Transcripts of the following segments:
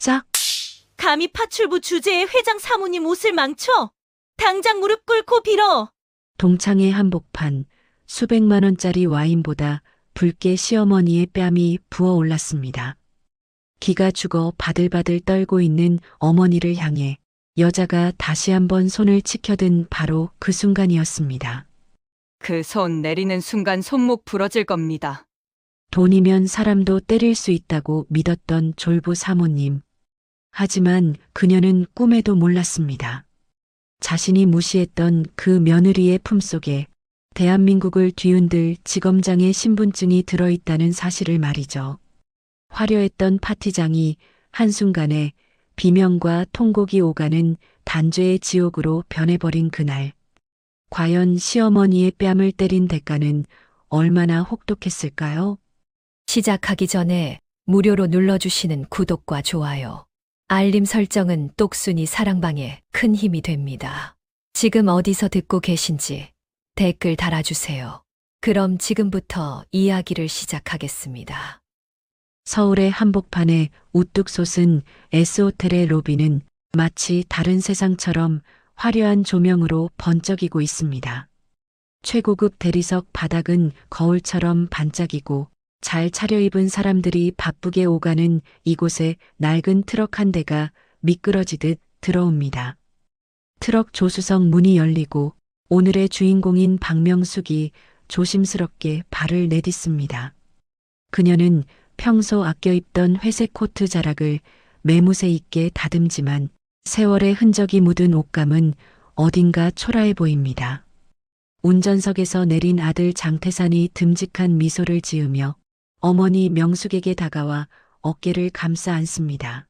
깜짝. 감히 파출부 주재의 회장 사모님 옷을 망쳐? 당장 무릎 꿇고 빌어! 동창의 한복판, 수백만 원짜리 와인보다 붉게 시어머니의 뺨이 부어올랐습니다. 기가 죽어 바들바들 떨고 있는 어머니를 향해 여자가 다시 한번 손을 치켜든 바로 그 순간이었습니다. 그 손 내리는 순간 손목 부러질 겁니다. 돈이면 사람도 때릴 수 있다고 믿었던 졸부 사모님. 하지만 그녀는 꿈에도 몰랐습니다. 자신이 무시했던 그 며느리의 품속에 대한민국을 뒤흔들 지검장의 신분증이 들어있다는 사실을 말이죠. 화려했던 파티장이 한순간에 비명과 통곡이 오가는 단죄의 지옥으로 변해버린 그날. 과연 시어머니의 뺨을 때린 대가는 얼마나 혹독했을까요? 시작하기 전에 무료로 눌러주시는 구독과 좋아요, 알림 설정은 똑순이 사랑방에 큰 힘이 됩니다. 지금 어디서 듣고 계신지 댓글 달아주세요. 그럼 지금부터 이야기를 시작하겠습니다. 서울의 한복판에 우뚝 솟은 S호텔의 로비는 마치 다른 세상처럼 화려한 조명으로 번쩍이고 있습니다. 최고급 대리석 바닥은 거울처럼 반짝이고 잘 차려입은 사람들이 바쁘게 오가는 이곳에 낡은 트럭 한 대가 미끄러지듯 들어옵니다. 트럭 조수석 문이 열리고 오늘의 주인공인 박명숙이 조심스럽게 발을 내딛습니다. 그녀는 평소 아껴 입던 회색 코트 자락을 매무새 있게 다듬지만 세월의 흔적이 묻은 옷감은 어딘가 초라해 보입니다. 운전석에서 내린 아들 장태산이 듬직한 미소를 지으며 어머니 명숙에게 다가와 어깨를 감싸 안습니다.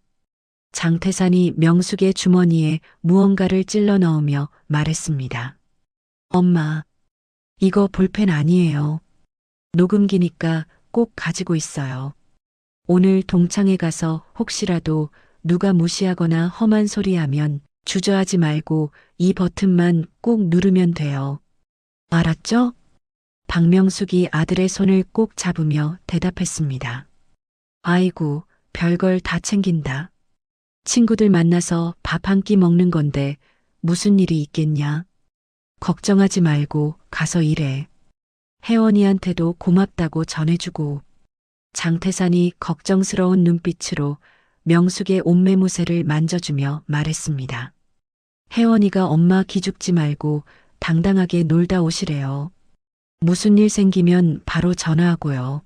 장태산이 명숙의 주머니에 무언가를 찔러 넣으며 말했습니다. 엄마, 이거 볼펜 아니에요. 녹음기니까 꼭 가지고 있어요. 오늘 동창회 가서 혹시라도 누가 무시하거나 험한 소리 하면 주저하지 말고 이 버튼만 꼭 누르면 돼요. 알았죠? 박명숙이 아들의 손을 꼭 잡으며 대답했습니다. 아이고, 별걸 다 챙긴다. 친구들 만나서 밥 한 끼 먹는 건데 무슨 일이 있겠냐? 걱정하지 말고 가서 일해. 혜원이한테도 고맙다고 전해주고. 장태산이 걱정스러운 눈빛으로 명숙의 옷매무새를 만져주며 말했습니다. 혜원이가 엄마 기죽지 말고 당당하게 놀다 오시래요. 무슨 일 생기면 바로 전화하고요.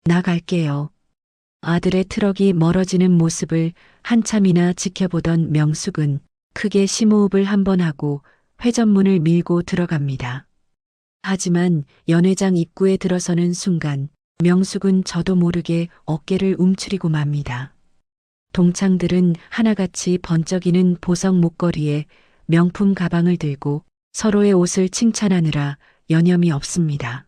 나 갈게요. 아들의 트럭이 멀어지는 모습을 한참이나 지켜보던 명숙은 크게 심호흡을 한번 하고 회전문을 밀고 들어갑니다. 하지만 연회장 입구에 들어서는 순간 명숙은 저도 모르게 어깨를 움츠리고 맙니다. 동창들은 하나같이 번쩍이는 보석 목걸이에 명품 가방을 들고 서로의 옷을 칭찬하느라 여념이 없습니다.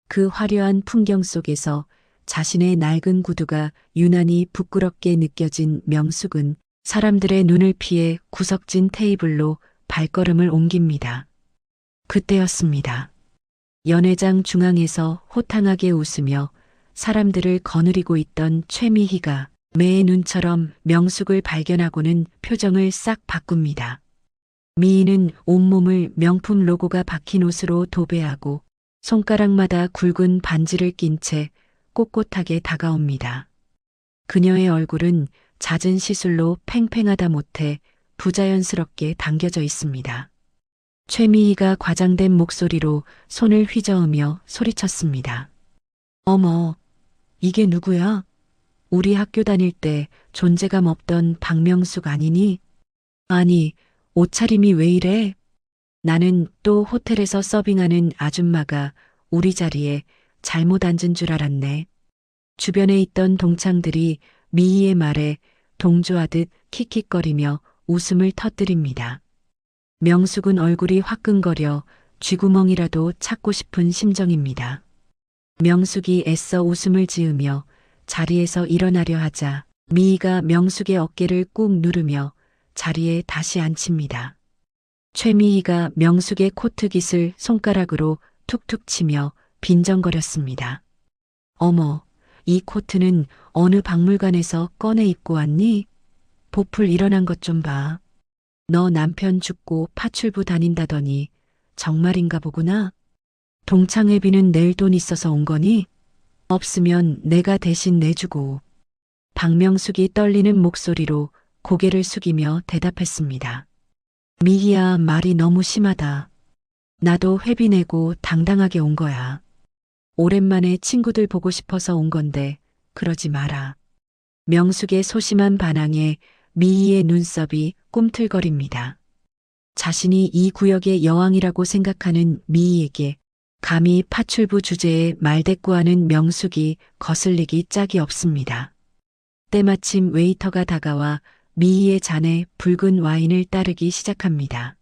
그 화려한 풍경 속에서 자신의 낡은 구두가 유난히 부끄럽게 느껴진 명숙은 사람들의 눈을 피해 구석진 테이블로 발걸음을 옮깁니다. 그때였습니다. 연회장 중앙에서 호탕하게 웃으며 사람들을 거느리고 있던 최미희가 매의 눈처럼 명숙을 발견하고는 표정을 싹 바꿉니다. 미희는 온몸을 명품 로고가 박힌 옷으로 도배하고 손가락마다 굵은 반지를 낀 채 꼿꼿하게 다가옵니다. 그녀의 얼굴은 잦은 시술로 팽팽하다 못해 부자연스럽게 당겨져 있습니다. 최미희가 과장된 목소리로 손을 휘저으며 소리쳤습니다. 어머, 이게 누구야? 우리 학교 다닐 때 존재감 없던 박명숙 아니니? 아니, 옷차림이 왜 이래? 나는 또 호텔에서 서빙하는 아줌마가 우리 자리에 잘못 앉은 줄 알았네. 주변에 있던 동창들이 미희의 말에 동조하듯 킥킥거리며 웃음을 터뜨립니다. 명숙은 얼굴이 화끈거려 쥐구멍이라도 찾고 싶은 심정입니다. 명숙이 애써 웃음을 지으며 자리에서 일어나려 하자 미희가 명숙의 어깨를 꾹 누르며 자리에 다시 앉힙니다. 최미희가 명숙의 코트깃을 손가락으로 툭툭 치며 빈정거렸습니다. 어머, 이 코트는 어느 박물관에서 꺼내 입고 왔니? 보풀 일어난 것 좀 봐. 너 남편 죽고 파출부 다닌다더니 정말인가 보구나. 동창회비는 낼 돈 있어서 온 거니? 없으면 내가 대신 내주고. 박명숙이 떨리는 목소리로 고개를 숙이며 대답했습니다. 미희야, 말이 너무 심하다. 나도 회비 내고 당당하게 온 거야. 오랜만에 친구들 보고 싶어서 온 건데 그러지 마라. 명숙의 소심한 반항에 미희의 눈썹이 꿈틀거립니다. 자신이 이 구역의 여왕이라고 생각하는 미희에게 감히 파출부 주제에 말대꾸하는 명숙이 거슬리기 짝이 없습니다. 때마침 웨이터가 다가와 미희의 잔에 붉은 와인을 따르기 시작합니다.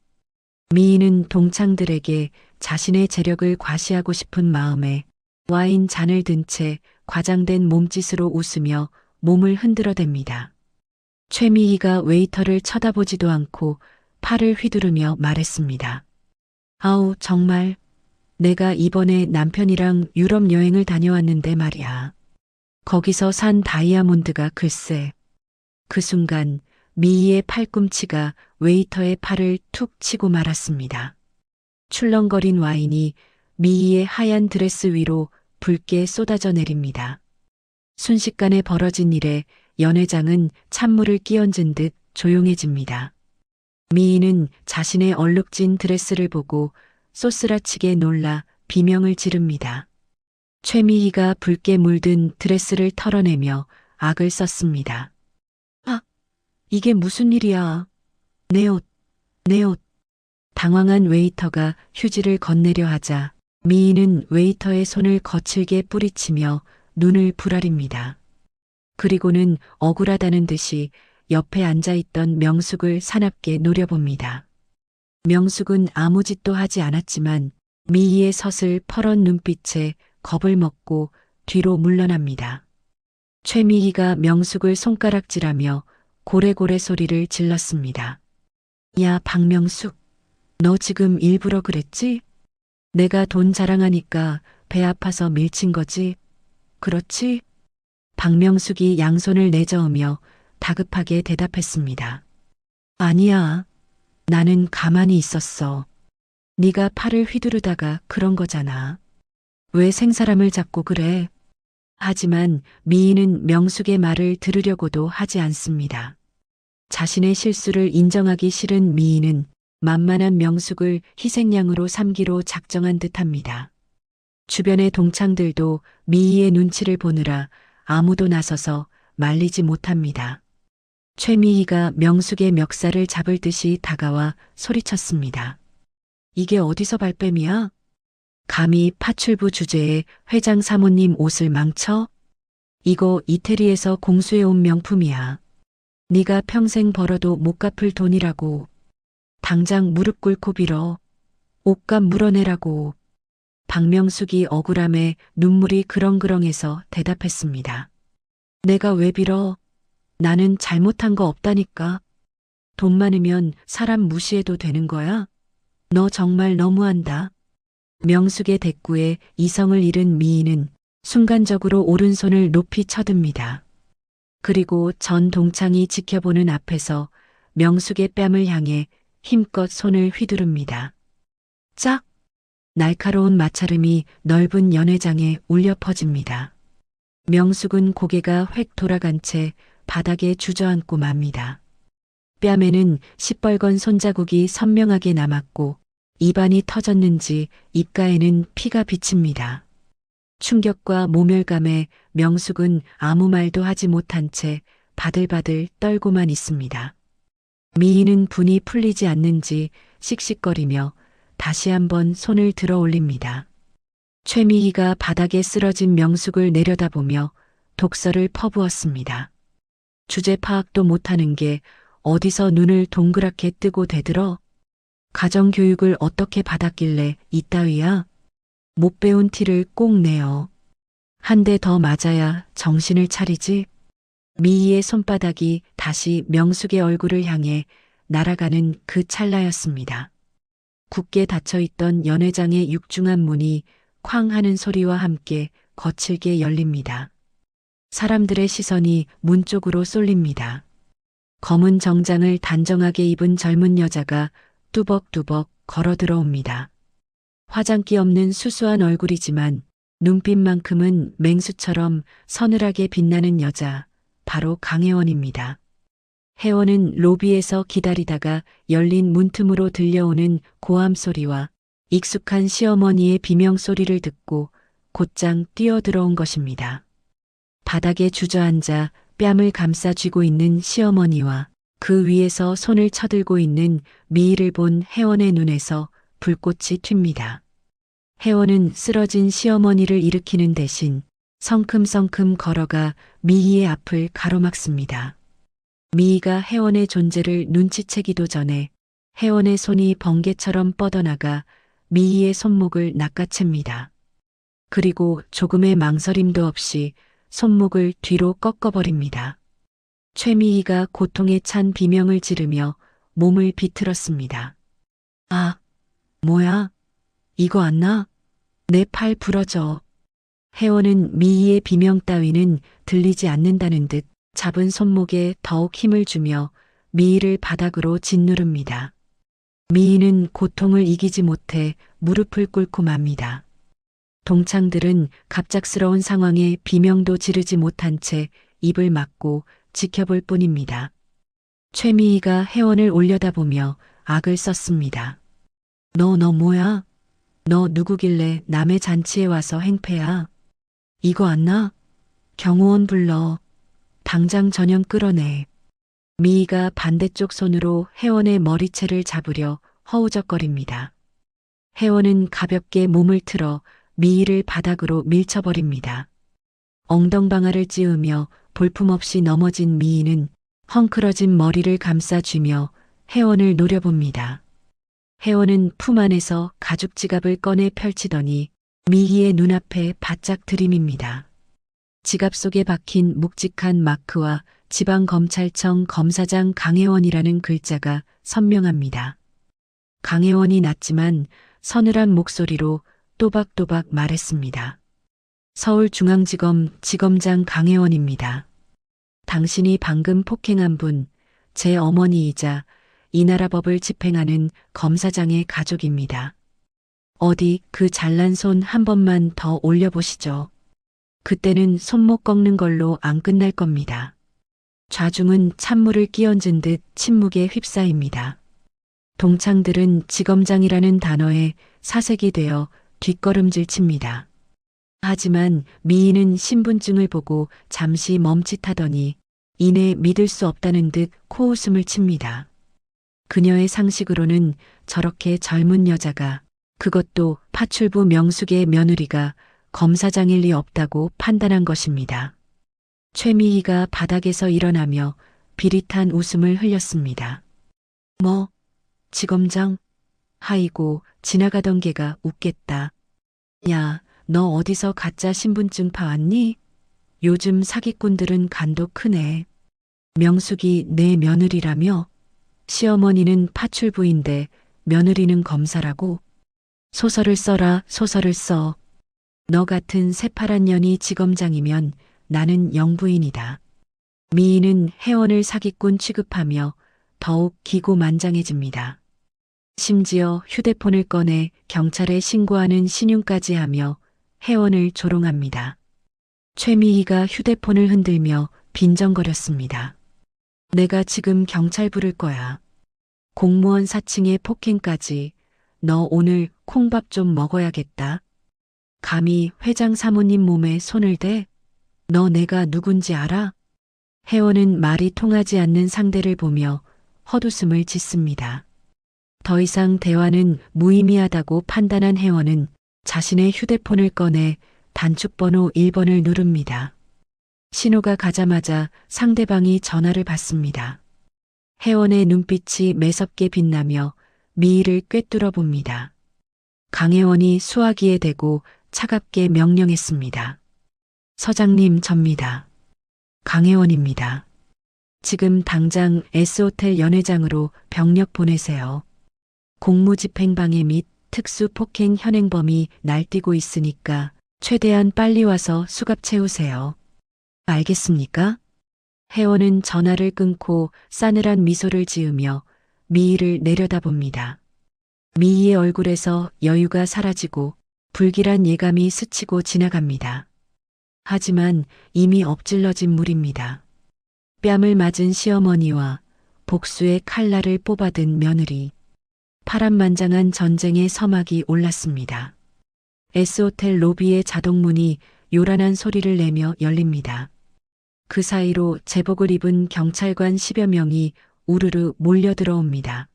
미희는 동창들에게 자신의 재력을 과시하고 싶은 마음에 와인 잔을 든 채 과장된 몸짓으로 웃으며 몸을 흔들어댑니다. 최미희가 웨이터를 쳐다보지도 않고 팔을 휘두르며 말했습니다. 아우, 정말 내가 이번에 남편이랑 유럽 여행을 다녀왔는데 말이야. 거기서 산 다이아몬드가 글쎄. 그 순간 미희의 팔꿈치가 웨이터의 팔을 툭 치고 말았습니다. 출렁거린 와인이 미희의 하얀 드레스 위로 붉게 쏟아져 내립니다. 순식간에 벌어진 일에 연회장은 찬물을 끼얹은 듯 조용해집니다. 미희는 자신의 얼룩진 드레스를 보고 쏘스라치게 놀라 비명을 지릅니다. 최미희가 붉게 물든 드레스를 털어내며 악을 썼습니다. 아, 이게 무슨 일이야. 내 옷, 내 옷. 당황한 웨이터가 휴지를 건네려 하자 미희는 웨이터의 손을 거칠게 뿌리치며 눈을 부라립니다. 그리고는 억울하다는 듯이 옆에 앉아있던 명숙을 사납게 노려봅니다. 명숙은 아무 짓도 하지 않았지만 미희의 서슬 퍼런 눈빛에 겁을 먹고 뒤로 물러납니다. 최미희가 명숙을 손가락질하며 고래고래 소리를 질렀습니다. 야, 박명숙, 너 지금 일부러 그랬지? 내가 돈 자랑하니까 배 아파서 밀친 거지? 그렇지? 박명숙이 양손을 내저으며 다급하게 대답했습니다. 아니야. 나는 가만히 있었어. 네가 팔을 휘두르다가 그런 거잖아. 왜 생사람을 잡고 그래? 하지만 미희는 명숙의 말을 들으려고도 하지 않습니다. 자신의 실수를 인정하기 싫은 미희는 만만한 명숙을 희생양으로 삼기로 작정한 듯합니다. 주변의 동창들도 미희의 눈치를 보느라 아무도 나서서 말리지 못합니다. 최미희가 명숙의 멱살을 잡을 듯이 다가와 소리쳤습니다. 이게 어디서 발뺌이야? 감히 파출부 주제에 회장 사모님 옷을 망쳐? 이거 이태리에서 공수해온 명품이야. 네가 평생 벌어도 못 갚을 돈이라고. 당장 무릎 꿇고 빌어. 옷값 물어내라고. 박명숙이 억울함에 눈물이 그렁그렁해서 대답했습니다. 내가 왜 빌어? 나는 잘못한 거 없다니까. 돈 많으면 사람 무시해도 되는 거야? 너 정말 너무한다. 명숙의 대꾸에 이성을 잃은 미희는 순간적으로 오른손을 높이 쳐듭니다. 그리고 전 동창이 지켜보는 앞에서 명숙의 뺨을 향해 힘껏 손을 휘두릅니다. 짝! 날카로운 마찰음이 넓은 연회장에 울려 퍼집니다. 명숙은 고개가 획 돌아간 채 바닥에 주저앉고 맙니다. 뺨에는 시뻘건 손자국이 선명하게 남았고 입안이 터졌는지 입가에는 피가 비칩니다. 충격과 모멸감에 명숙은 아무 말도 하지 못한 채 바들바들 떨고만 있습니다. 미희는 분이 풀리지 않는지 씩씩거리며 다시 한번 손을 들어 올립니다. 최미희가 바닥에 쓰러진 명숙을 내려다보며 독서를 퍼부었습니다. 주제 파악도 못하는 게 어디서 눈을 동그랗게 뜨고 대들어? 가정교육을 어떻게 받았길래 이따위야? 못 배운 티를 꼭 내어. 한 대 더 맞아야 정신을 차리지? 미희의 손바닥이 다시 명숙의 얼굴을 향해 날아가는 그 찰나였습니다. 굳게 닫혀있던 연회장의 육중한 문이 쾅 하는 소리와 함께 거칠게 열립니다. 사람들의 시선이 문 쪽으로 쏠립니다. 검은 정장을 단정하게 입은 젊은 여자가 뚜벅뚜벅 걸어 들어옵니다. 화장기 없는 수수한 얼굴이지만 눈빛만큼은 맹수처럼 서늘하게 빛나는 여자, 바로 강혜원입니다. 혜원은 로비에서 기다리다가 열린 문틈으로 들려오는 고함 소리와 익숙한 시어머니의 비명 소리를 듣고 곧장 뛰어들어온 것입니다. 바닥에 주저앉아 뺨을 감싸 쥐고 있는 시어머니와 그 위에서 손을 쳐들고 있는 미희를 본 혜원의 눈에서 불꽃이 튑니다. 혜원은 쓰러진 시어머니를 일으키는 대신 성큼성큼 걸어가 미희의 앞을 가로막습니다. 미희가 혜원의 존재를 눈치채기도 전에 혜원의 손이 번개처럼 뻗어나가 미희의 손목을 낚아챕니다. 그리고 조금의 망설임도 없이 손목을 뒤로 꺾어버립니다. 최미희가 고통에 찬 비명을 지르며 몸을 비틀었습니다. 아, 뭐야? 이거 안 나? 내 팔 부러져. 혜원은 미희의 비명 따위는 들리지 않는다는 듯 잡은 손목에 더욱 힘을 주며 미희를 바닥으로 짓누릅니다. 미희는 고통을 이기지 못해 무릎을 꿇고 맙니다. 동창들은 갑작스러운 상황에 비명도 지르지 못한 채 입을 막고 지켜볼 뿐입니다. 최미희가 혜원을 올려다보며 악을 썼습니다. 너 뭐야? 너 누구길래 남의 잔치에 와서 행패야? 이거 안 나? 경호원 불러. 당장 전염 끌어내. 미희가 반대쪽 손으로 혜원의 머리채를 잡으려 허우적거립니다. 혜원은 가볍게 몸을 틀어 미희를 바닥으로 밀쳐버립니다. 엉덩방아를 찌우며 볼품없이 넘어진 미희는 헝클어진 머리를 감싸쥐며 혜원을 노려봅니다. 혜원은 품 안에서 가죽 지갑을 꺼내 펼치더니 미희의 눈앞에 바짝 들이밉니다. 지갑 속에 박힌 묵직한 마크와 지방검찰청 검사장 강혜원이라는 글자가 선명합니다. 강혜원이 낮지만 서늘한 목소리로 또박또박 말했습니다. 서울중앙지검 지검장 강혜원입니다. 당신이 방금 폭행한 분, 제 어머니이자 이 나라 법을 집행하는 검사장의 가족입니다. 어디 그 잘난 손 한 번만 더 올려보시죠. 그때는 손목 꺾는 걸로 안 끝날 겁니다. 좌중은 찬물을 끼얹은 듯 침묵에 휩싸입니다. 동창들은 지검장이라는 단어에 사색이 되어 뒷걸음질 칩니다. 하지만 미희는 신분증을 보고 잠시 멈칫하더니 이내 믿을 수 없다는 듯 코웃음을 칩니다. 그녀의 상식으로는 저렇게 젊은 여자가, 그것도 파출부 명숙의 며느리가 검사장일 리 없다고 판단한 것입니다. 최미희가 바닥에서 일어나며 비릿한 웃음을 흘렸습니다. 뭐, 지검장? 하이고 지나가던 개가 웃겠다. 야, 너 어디서 가짜 신분증 파왔니? 요즘 사기꾼들은 간도 크네. 명숙이 내 며느리라며? 시어머니는 파출부인데 며느리는 검사라고? 소설을 써라, 소설을 써. 너 같은 새파란 년이 지검장이면 나는 영부인이다. 미희는 혜원을 사기꾼 취급하며 더욱 기고만장해집니다. 심지어 휴대폰을 꺼내 경찰에 신고하는 신용까지 하며 혜원을 조롱합니다. 최미희가 휴대폰을 흔들며 빈정거렸습니다. 내가 지금 경찰 부를 거야. 공무원 사칭의 폭행까지. 너 오늘 콩밥 좀 먹어야겠다. 감히 회장 사모님 몸에 손을 대? 너 내가 누군지 알아? 혜원은 말이 통하지 않는 상대를 보며 헛웃음을 짓습니다. 더 이상 대화는 무의미하다고 판단한 혜원은 자신의 휴대폰을 꺼내 단축번호 1번을 누릅니다. 신호가 가자마자 상대방이 전화를 받습니다. 혜원의 눈빛이 매섭게 빛나며 미희를 꿰뚫어 봅니다. 강혜원이 수화기에 대고 차갑게 명령했습니다. 서장님, 접니다. 강혜원입니다. 지금 당장 S호텔 연회장으로 병력 보내세요. 공무집행방해 및 특수폭행 현행범이 날뛰고 있으니까 최대한 빨리 와서 수갑 채우세요. 알겠습니까? 혜원은 전화를 끊고 싸늘한 미소를 지으며 미희를 내려다봅니다. 미희의 얼굴에서 여유가 사라지고 불길한 예감이 스치고 지나갑니다. 하지만 이미 엎질러진 물입니다. 뺨을 맞은 시어머니와 복수의 칼날을 뽑아든 며느리. 파란만장한 전쟁의 서막이 올랐습니다. S호텔 로비의 자동문이 요란한 소리를 내며 열립니다. 그 사이로 제복을 입은 경찰관 10여 명이 우르르 몰려들어옵니다.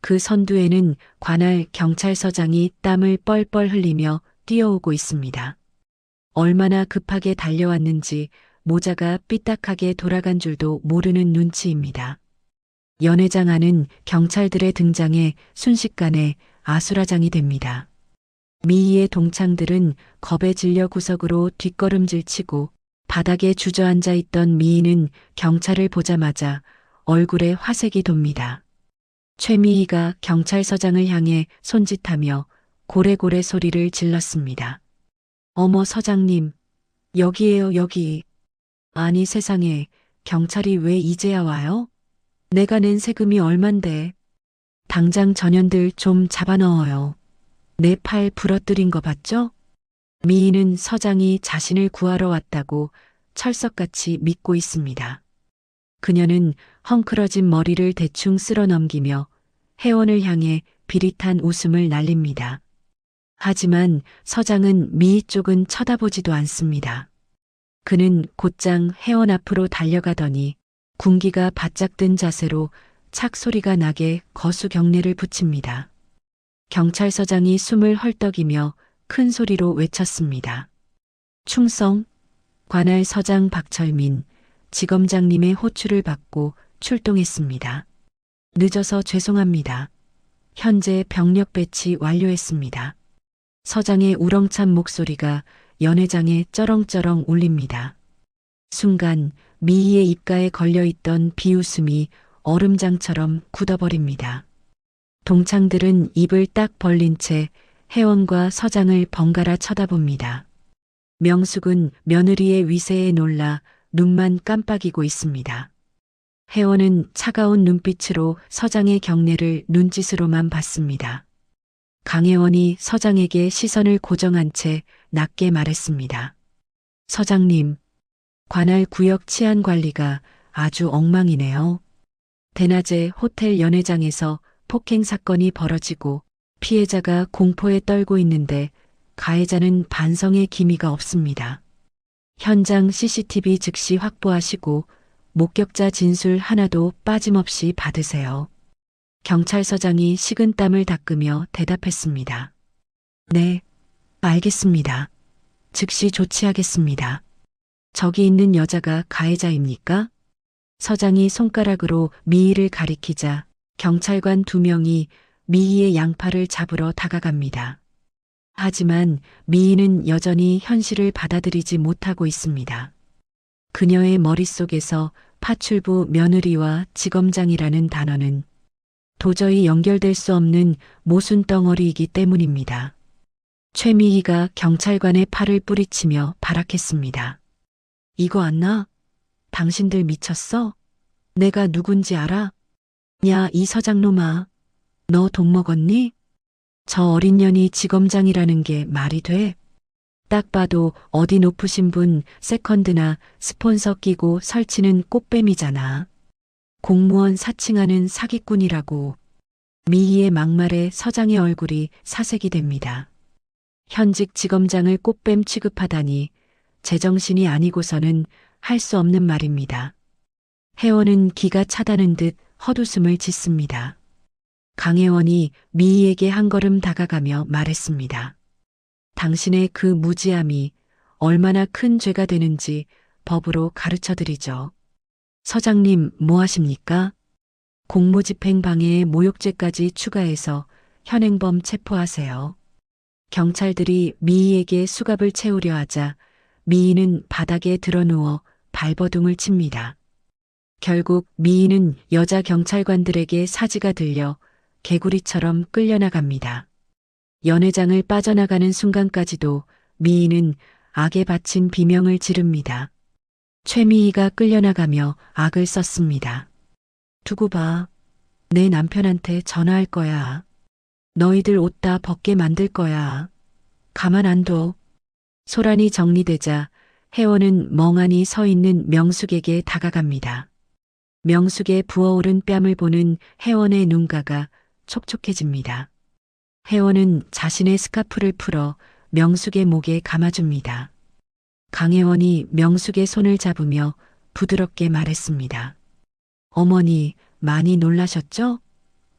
그 선두에는 관할 경찰서장이 땀을 뻘뻘 흘리며 뛰어오고 있습니다. 얼마나 급하게 달려왔는지 모자가 삐딱하게 돌아간 줄도 모르는 눈치입니다. 연회장 안은 경찰들의 등장에 순식간에 아수라장이 됩니다. 미희의 동창들은 겁에 질려 구석으로 뒷걸음질 치고 바닥에 주저앉아 있던 미희는 경찰을 보자마자 얼굴에 화색이 돕니다. 최미희가 경찰서장을 향해 손짓하며 고래고래 소리를 질렀습니다. 어머 서장님, 여기에요 여기. 아니 세상에, 경찰이 왜 이제야 와요? 내가 낸 세금이 얼만데. 당장 전현들 좀 잡아넣어요. 내 팔 부러뜨린 거 봤죠? 미희는 서장이 자신을 구하러 왔다고 철석같이 믿고 있습니다. 그녀는 헝클어진 머리를 대충 쓸어 넘기며 혜원을 향해 비릿한 웃음을 날립니다. 하지만 서장은 미희 쪽은 쳐다보지도 않습니다. 그는 곧장 혜원 앞으로 달려가더니 군기가 바짝 든 자세로 착 소리가 나게 거수 경례를 붙입니다. 경찰서장이 숨을 헐떡이며 큰 소리로 외쳤습니다. 충성! 관할 서장 박철민, 지검장님의 호출을 받고 출동했습니다. 늦어서 죄송합니다. 현재 병력 배치 완료했습니다. 서장의 우렁찬 목소리가 연회장에 쩌렁쩌렁 울립니다. 순간 미희의 입가에 걸려있던 비웃음이 얼음장처럼 굳어버립니다. 동창들은 입을 딱 벌린 채 혜원과 서장을 번갈아 쳐다봅니다. 명숙은 며느리의 위세에 놀라 눈만 깜빡이고 있습니다. 혜원은 차가운 눈빛으로 서장의 경례를 눈짓으로만 봤습니다. 강혜원이 서장에게 시선을 고정한 채 낮게 말했습니다. 서장님, 관할 구역 치안 관리가 아주 엉망이네요. 대낮에 호텔 연회장에서 폭행 사건이 벌어지고 피해자가 공포에 떨고 있는데 가해자는 반성의 기미가 없습니다. 현장 CCTV 즉시 확보하시고 목격자 진술 하나도 빠짐없이 받으세요. 경찰서장이 식은땀을 닦으며 대답했습니다. 네, 알겠습니다. 즉시 조치하겠습니다. 저기 있는 여자가 가해자입니까? 서장이 손가락으로 미희를 가리키자 경찰관 2명이 미희의 양팔을 잡으러 다가갑니다. 하지만 미희는 여전히 현실을 받아들이지 못하고 있습니다. 그녀의 머릿속에서 파출부 며느리와 지검장이라는 단어는 도저히 연결될 수 없는 모순 덩어리이기 때문입니다. 최미희가 경찰관의 팔을 뿌리치며 발악했습니다. 이거 안 나? 당신들 미쳤어? 내가 누군지 알아? 야, 이 서장놈아. 너 돈 먹었니? 저 어린 년이 지검장이라는 게 말이 돼? 딱 봐도 어디 높으신 분 세컨드나 스폰서 끼고 설치는 꽃뱀이잖아. 공무원 사칭하는 사기꾼이라고. 미희의 막말에 서장의 얼굴이 사색이 됩니다. 현직 지검장을 꽃뱀 취급하다니 제정신이 아니고서는 할 수 없는 말입니다. 혜원은 기가 차다는 듯 헛웃음을 짓습니다. 강혜원이 미희에게 한 걸음 다가가며 말했습니다. 당신의 그 무지함이 얼마나 큰 죄가 되는지 법으로 가르쳐드리죠. 서장님, 뭐 하십니까? 공무집행 방해에 모욕죄까지 추가해서 현행범 체포하세요. 경찰들이 미희에게 수갑을 채우려 하자 미희는 바닥에 드러누워 발버둥을 칩니다. 결국 미희는 여자 경찰관들에게 사지가 들려 개구리처럼 끌려나갑니다. 연회장을 빠져나가는 순간까지도 미희는 악에 바친 비명을 지릅니다. 최미희가 끌려나가며 악을 썼습니다. 두고 봐. 내 남편한테 전화할 거야. 너희들 옷 다 벗게 만들 거야. 가만 안 둬. 소란이 정리되자 혜원은 멍하니 서 있는 명숙에게 다가갑니다. 명숙의 부어오른 뺨을 보는 혜원의 눈가가 촉촉해집니다. 혜원은 자신의 스카프를 풀어 명숙의 목에 감아줍니다. 강혜원이 명숙의 손을 잡으며 부드럽게 말했습니다. 어머니, 많이 놀라셨죠?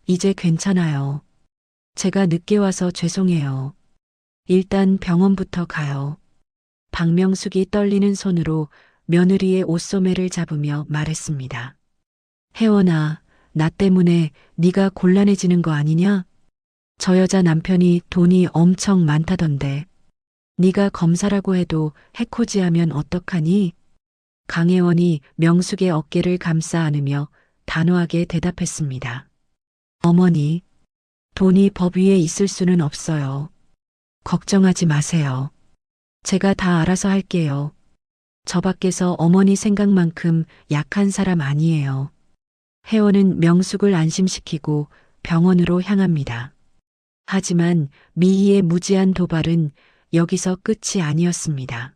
이제 괜찮아요. 제가 늦게 와서 죄송해요. 일단 병원부터 가요. 박명숙이 떨리는 손으로 며느리의 옷소매를 잡으며 말했습니다. 혜원아, 나 때문에 네가 곤란해지는 거 아니냐? 저 여자 남편이 돈이 엄청 많다던데. 네가 검사라고 해도 해코지하면 어떡하니? 강혜원이 명숙의 어깨를 감싸 안으며 단호하게 대답했습니다. 어머니, 돈이 법 위에 있을 수는 없어요. 걱정하지 마세요. 제가 다 알아서 할게요. 저 밖에서 어머니 생각만큼 약한 사람 아니에요. 혜원은 명숙을 안심시키고 병원으로 향합니다. 하지만 미희의 무지한 도발은 여기서 끝이 아니었습니다.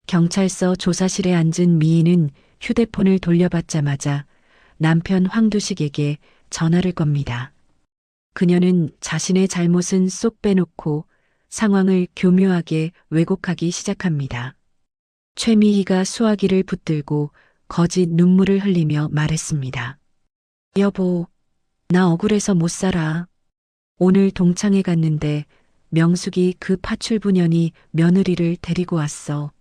경찰서 조사실에 앉은 미희는 휴대폰을 돌려받자마자 남편 황두식에게 전화를 겁니다. 그녀는 자신의 잘못은 쏙 빼놓고 상황을 교묘하게 왜곡하기 시작합니다. 최미희가 수화기를 붙들고 거짓 눈물을 흘리며 말했습니다. 여보, 나 억울해서 못 살아. 오늘 동창회 갔는데 명숙이 그 파출부년이 며느리를 데리고 왔어.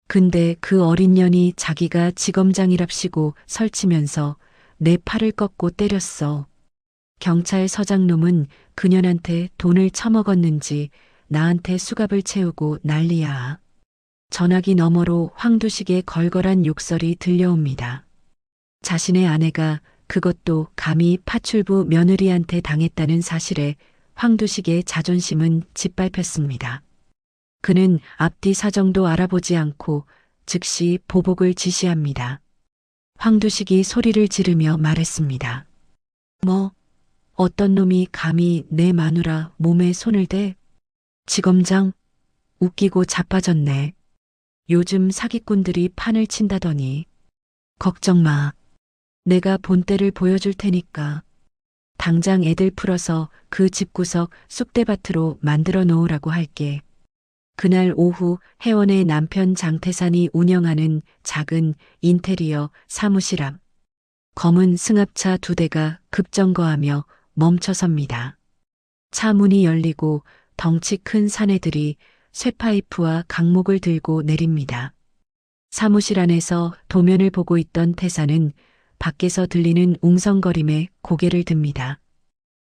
근데 그 어린 년이 자기가 지검장이랍시고 설치면서 내 팔을 꺾고 때렸어. 경찰서장 놈은 그년한테 돈을 처먹었는지 나한테 수갑을 채우고 난리야. 전화기 너머로 황두식의 걸걸한 욕설이 들려옵니다. 자신의 아내가 그것도 감히 파출부 며느리한테 당했다는 사실에 황두식의 자존심은 짓밟혔습니다. 그는 앞뒤 사정도 알아보지 않고 즉시 보복을 지시합니다. 황두식이 소리를 지르며 말했습니다. 뭐, 어떤 놈이 감히 내 마누라 몸에 손을 대? 지검장? 웃기고 자빠졌네. 요즘 사기꾼들이 판을 친다더니. 걱정 마. 내가 본때를 보여줄 테니까. 당장 애들 풀어서 그 집구석 쑥대밭으로 만들어 놓으라고 할게. 그날 오후 혜원의 남편 장태산이 운영하는 작은 인테리어 사무실 앞. 검은 승합차 2대가 급정거하며 멈춰섭니다. 차 문이 열리고 덩치 큰 사내들이 쇠파이프와 강목을 들고 내립니다. 사무실 안에서 도면을 보고 있던 태산은 밖에서 들리는 웅성거림에 고개를 듭니다.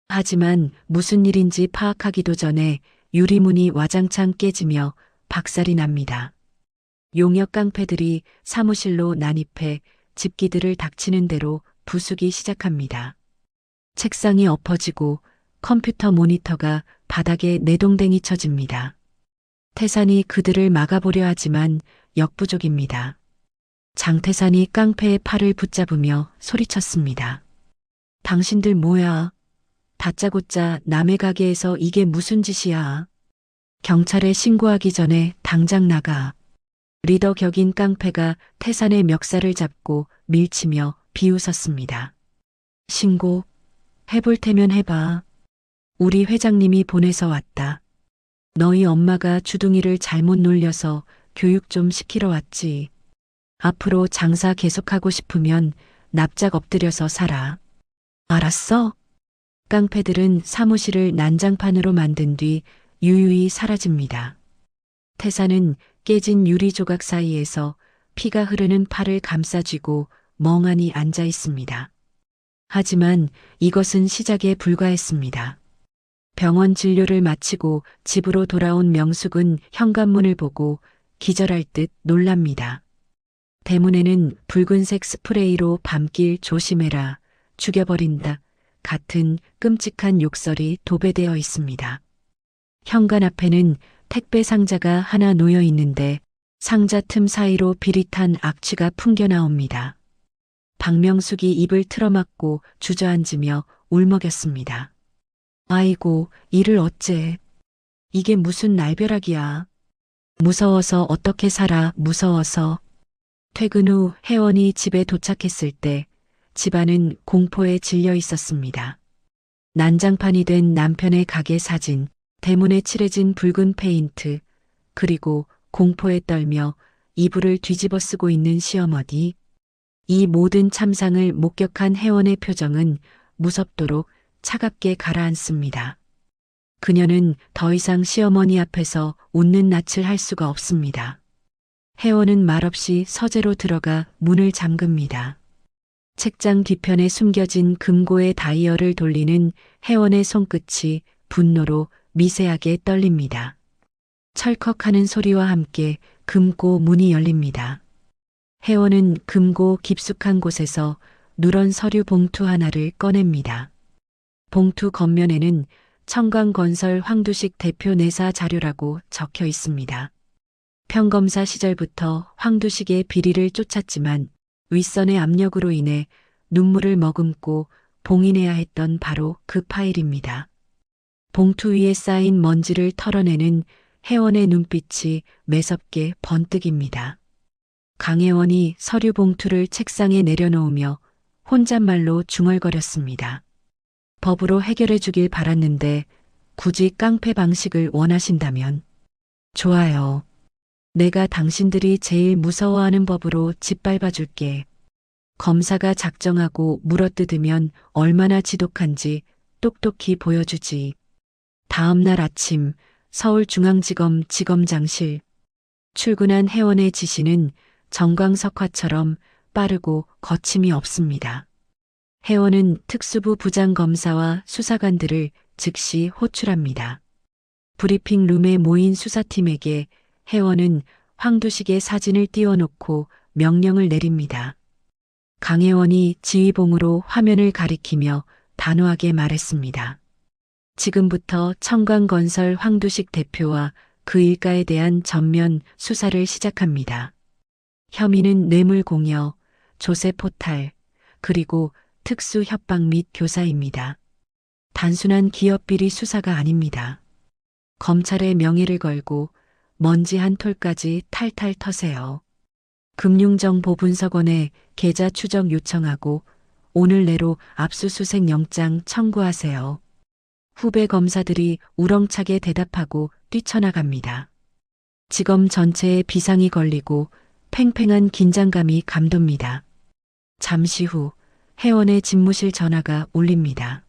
하지만 무슨 일인지 파악하기도 전에 유리문이 와장창 깨지며 박살이 납니다. 용역 깡패들이 사무실로 난입해 집기들을 닥치는 대로 부수기 시작합니다. 책상이 엎어지고 컴퓨터 모니터가 바닥에 내동댕이 쳐집니다. 태산이 그들을 막아보려 하지만 역부족입니다. 장태산이 깡패의 팔을 붙잡으며 소리쳤습니다. 당신들 뭐야? 다짜고짜 남의 가게에서 이게 무슨 짓이야? 경찰에 신고하기 전에 당장 나가. 리더 격인 깡패가 태산의 멱살을 잡고 밀치며 비웃었습니다. 신고? 해볼 테면 해봐. 우리 회장님이 보내서 왔다. 너희 엄마가 주둥이를 잘못 놀려서 교육 좀 시키러 왔지. 앞으로 장사 계속하고 싶으면 납작 엎드려서 살아. 알았어? 깡패들은 사무실을 난장판으로 만든 뒤 유유히 사라집니다. 태산은 깨진 유리 조각 사이에서 피가 흐르는 팔을 감싸쥐고 멍하니 앉아 있습니다. 하지만 이것은 시작에 불과했습니다. 병원 진료를 마치고 집으로 돌아온 명숙은 현관문을 보고 기절할 듯 놀랍니다. 대문에는 붉은색 스프레이로 밤길 조심해라, 죽여버린다 같은 끔찍한 욕설이 도배되어 있습니다. 현관 앞에는 택배 상자가 하나 놓여 있는데 상자 틈 사이로 비릿한 악취가 풍겨 나옵니다. 박명숙이 입을 틀어막고 주저앉으며 울먹였습니다. 아이고, 이를 어째. 이게 무슨 날벼락이야. 무서워서 어떻게 살아, 무서워서. 퇴근 후 혜원이 집에 도착했을 때 집안은 공포에 질려 있었습니다. 난장판이 된 남편의 가게 사진, 대문에 칠해진 붉은 페인트, 그리고 공포에 떨며 이불을 뒤집어 쓰고 있는 시어머니. 이 모든 참상을 목격한 혜원의 표정은 무섭도록 차갑게 가라앉습니다. 그녀는 더 이상 시어머니 앞에서 웃는 낯을 할 수가 없습니다. 혜원은 말없이 서재로 들어가 문을 잠급니다. 책장 뒤편에 숨겨진 금고의 다이얼을 돌리는 혜원의 손끝이 분노로 미세하게 떨립니다. 철컥하는 소리와 함께 금고 문이 열립니다. 혜원은 금고 깊숙한 곳에서 누런 서류 봉투 하나를 꺼냅니다. 봉투 겉면에는 청강건설 황두식 대표 내사 자료라고 적혀 있습니다. 평검사 시절부터 황두식의 비리를 쫓았지만 윗선의 압력으로 인해 눈물을 머금고 봉인해야 했던 바로 그 파일입니다. 봉투 위에 쌓인 먼지를 털어내는 혜원의 눈빛이 매섭게 번뜩입니다. 강혜원이 서류 봉투를 책상에 내려놓으며 혼잣말로 중얼거렸습니다. 법으로 해결해 주길 바랐는데 굳이 깡패 방식을 원하신다면 좋아요. 내가 당신들이 제일 무서워하는 법으로 짓밟아 줄게. 검사가 작정하고 물어뜯으면 얼마나 지독한지 똑똑히 보여주지. 다음 날 아침 서울중앙지검 지검장실. 출근한 혜원의 지시는 정광석화처럼 빠르고 거침이 없습니다. 혜원은 특수부 부장검사와 수사관들을 즉시 호출합니다. 브리핑 룸에 모인 수사팀에게 혜원은 황두식의 사진을 띄워놓고 명령을 내립니다. 강혜원이 지휘봉으로 화면을 가리키며 단호하게 말했습니다. 지금부터 청강건설 황두식 대표와 그 일가에 대한 전면 수사를 시작합니다. 혐의는 뇌물공여, 조세포탈, 그리고 특수 협박 및 교사입니다. 단순한 기업비리 수사가 아닙니다. 검찰의 명예를 걸고 먼지 한 톨까지 탈탈 터세요. 금융정보분석원에 계좌 추적 요청하고 오늘 내로 압수수색 영장 청구하세요. 후배 검사들이 우렁차게 대답하고 뛰쳐나갑니다. 지검 전체에 비상이 걸리고 팽팽한 긴장감이 감돕니다. 잠시 후 혜원의 집무실 전화가 울립니다.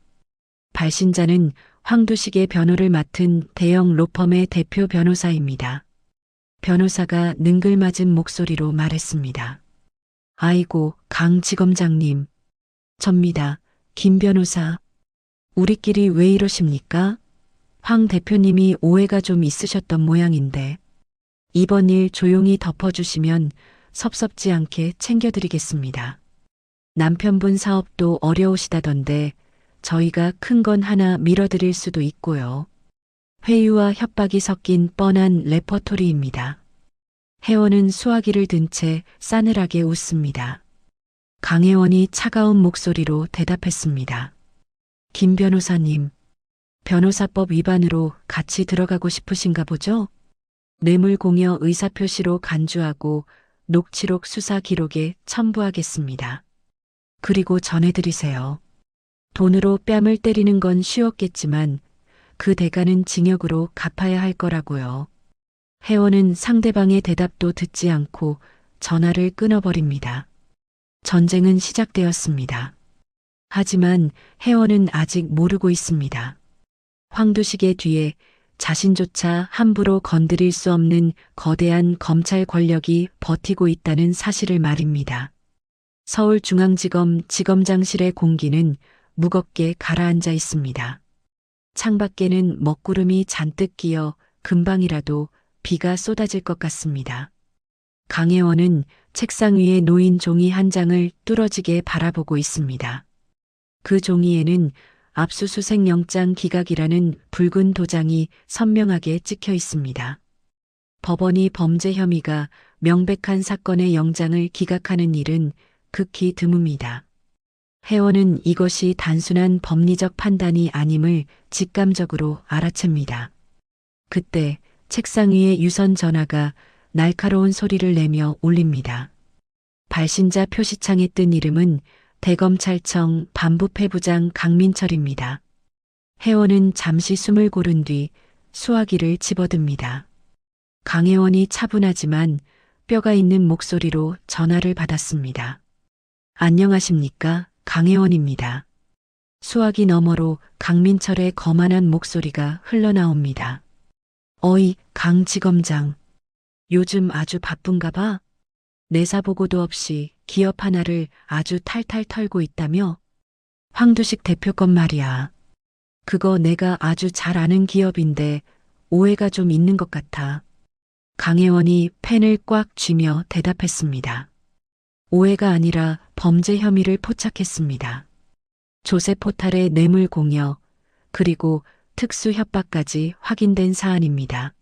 발신자는 황두식의 변호를 맡은 대형 로펌의 대표 변호사입니다. 변호사가 능글맞은 목소리로 말했습니다. 아이고, 강 지검장님. 접니다. 김 변호사. 우리끼리 왜 이러십니까? 황 대표님이 오해가 좀 있으셨던 모양인데. 이번 일 조용히 덮어주시면 섭섭지 않게 챙겨드리겠습니다. 남편분 사업도 어려우시다던데 저희가 큰 건 하나 밀어드릴 수도 있고요. 회유와 협박이 섞인 뻔한 레퍼토리입니다. 혜원은 수화기를 든 채 싸늘하게 웃습니다. 강혜원이 차가운 목소리로 대답했습니다. 김 변호사님, 변호사법 위반으로 같이 들어가고 싶으신가 보죠? 뇌물공여 의사표시로 간주하고 녹취록 수사 기록에 첨부하겠습니다. 그리고 전해드리세요. 돈으로 뺨을 때리는 건 쉬웠겠지만 그 대가는 징역으로 갚아야 할 거라고요. 혜원은 상대방의 대답도 듣지 않고 전화를 끊어버립니다. 전쟁은 시작되었습니다. 하지만 혜원은 아직 모르고 있습니다. 황두식의 뒤에 자신조차 함부로 건드릴 수 없는 거대한 검찰 권력이 버티고 있다는 사실을 말입니다. 서울중앙지검 지검장실의 공기는 무겁게 가라앉아 있습니다. 창밖에는 먹구름이 잔뜩 끼어 금방이라도 비가 쏟아질 것 같습니다. 강혜원은 책상 위에 놓인 종이 한 장을 뚫어지게 바라보고 있습니다. 그 종이에는 압수수색 영장 기각이라는 붉은 도장이 선명하게 찍혀 있습니다. 법원이 범죄 혐의가 명백한 사건의 영장을 기각하는 일은 극히 드뭅니다. 회원은 이것이 단순한 법리적 판단이 아님을 직감적으로 알아챕니다. 그때 책상 위에 유선 전화가 날카로운 소리를 내며 울립니다. 발신자 표시창에 뜬 이름은 대검찰청 반부패부장 강민철입니다. 회원은 잠시 숨을 고른 뒤 수화기를 집어듭니다. 강혜원이 차분하지만 뼈가 있는 목소리로 전화를 받았습니다. 안녕하십니까? 강혜원입니다. 수화기 너머로 강민철의 거만한 목소리가 흘러나옵니다. 어이, 강 지검장. 요즘 아주 바쁜가 봐? 내사 보고도 없이 기업 하나를 아주 탈탈 털고 있다며? 황두식 대표 건 말이야. 그거 내가 아주 잘 아는 기업인데 오해가 좀 있는 것 같아. 강혜원이 펜을 꽉 쥐며 대답했습니다. 오해가 아니라 범죄 혐의를 포착했습니다. 조세 포탈의 뇌물 공여, 그리고 특수 협박까지 확인된 사안입니다.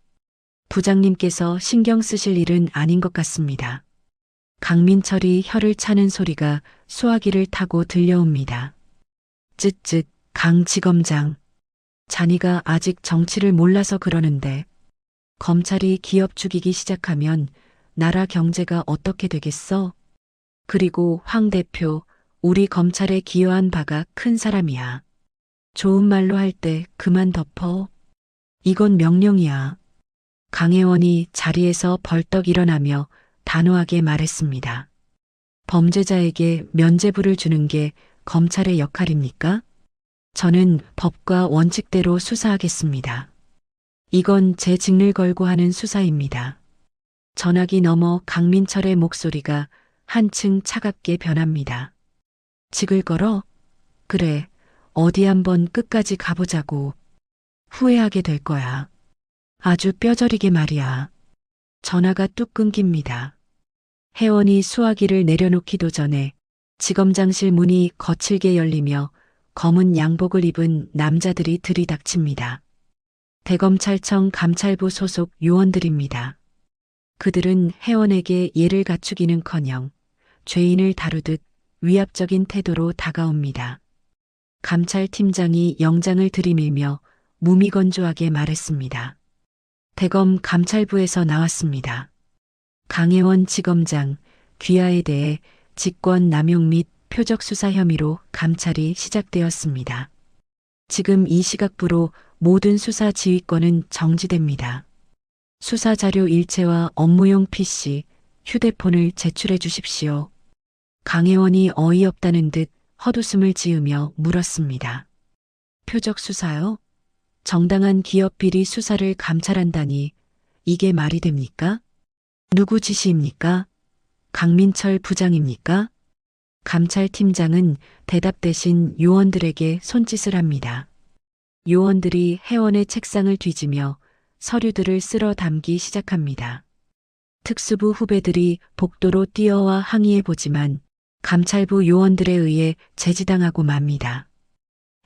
부장님께서 신경 쓰실 일은 아닌 것 같습니다. 강민철이 혀를 차는 소리가 수화기를 타고 들려옵니다. 쯧쯧, 강 지검장. 자니가 아직 정치를 몰라서 그러는데 검찰이 기업 죽이기 시작하면 나라 경제가 어떻게 되겠어? 그리고 황 대표, 우리 검찰에 기여한 바가 큰 사람이야. 좋은 말로 할 때 그만 덮어. 이건 명령이야. 강혜원이 자리에서 벌떡 일어나며 단호하게 말했습니다. 범죄자에게 면죄부를 주는 게 검찰의 역할입니까? 저는 법과 원칙대로 수사하겠습니다. 이건 제 직을 걸고 하는 수사입니다. 전화기 너머 강민철의 목소리가 한층 차갑게 변합니다. 직을 걸어? 그래, 어디 한번 끝까지 가보자고. 후회하게 될 거야. 아주 뼈저리게 말이야. 전화가 뚝 끊깁니다. 회원이 수화기를 내려놓기도 전에 지검장실 문이 거칠게 열리며 검은 양복을 입은 남자들이 들이닥칩니다. 대검찰청 감찰부 소속 요원들입니다. 그들은 회원에게 예를 갖추기는커녕 죄인을 다루듯 위압적인 태도로 다가옵니다. 감찰팀장이 영장을 들이밀며 무미건조하게 말했습니다. 대검 감찰부에서 나왔습니다. 강혜원 지검장, 귀하에 대해 직권 남용 및 표적 수사 혐의로 감찰이 시작되었습니다. 지금 이 시각부로 모든 수사 지휘권은 정지됩니다. 수사 자료 일체와 업무용 PC, 휴대폰을 제출해 주십시오. 강혜원이 어이없다는 듯 헛웃음을 지으며 물었습니다. 표적 수사요? 정당한 기업 비리 수사를 감찰한다니 이게 말이 됩니까? 누구 지시입니까? 강민철 부장입니까? 감찰팀장은 대답 대신 요원들에게 손짓을 합니다. 요원들이 회원의 책상을 뒤지며 서류들을 쓸어 담기 시작합니다. 특수부 후배들이 복도로 뛰어와 항의해보지만 감찰부 요원들에 의해 제지당하고 맙니다.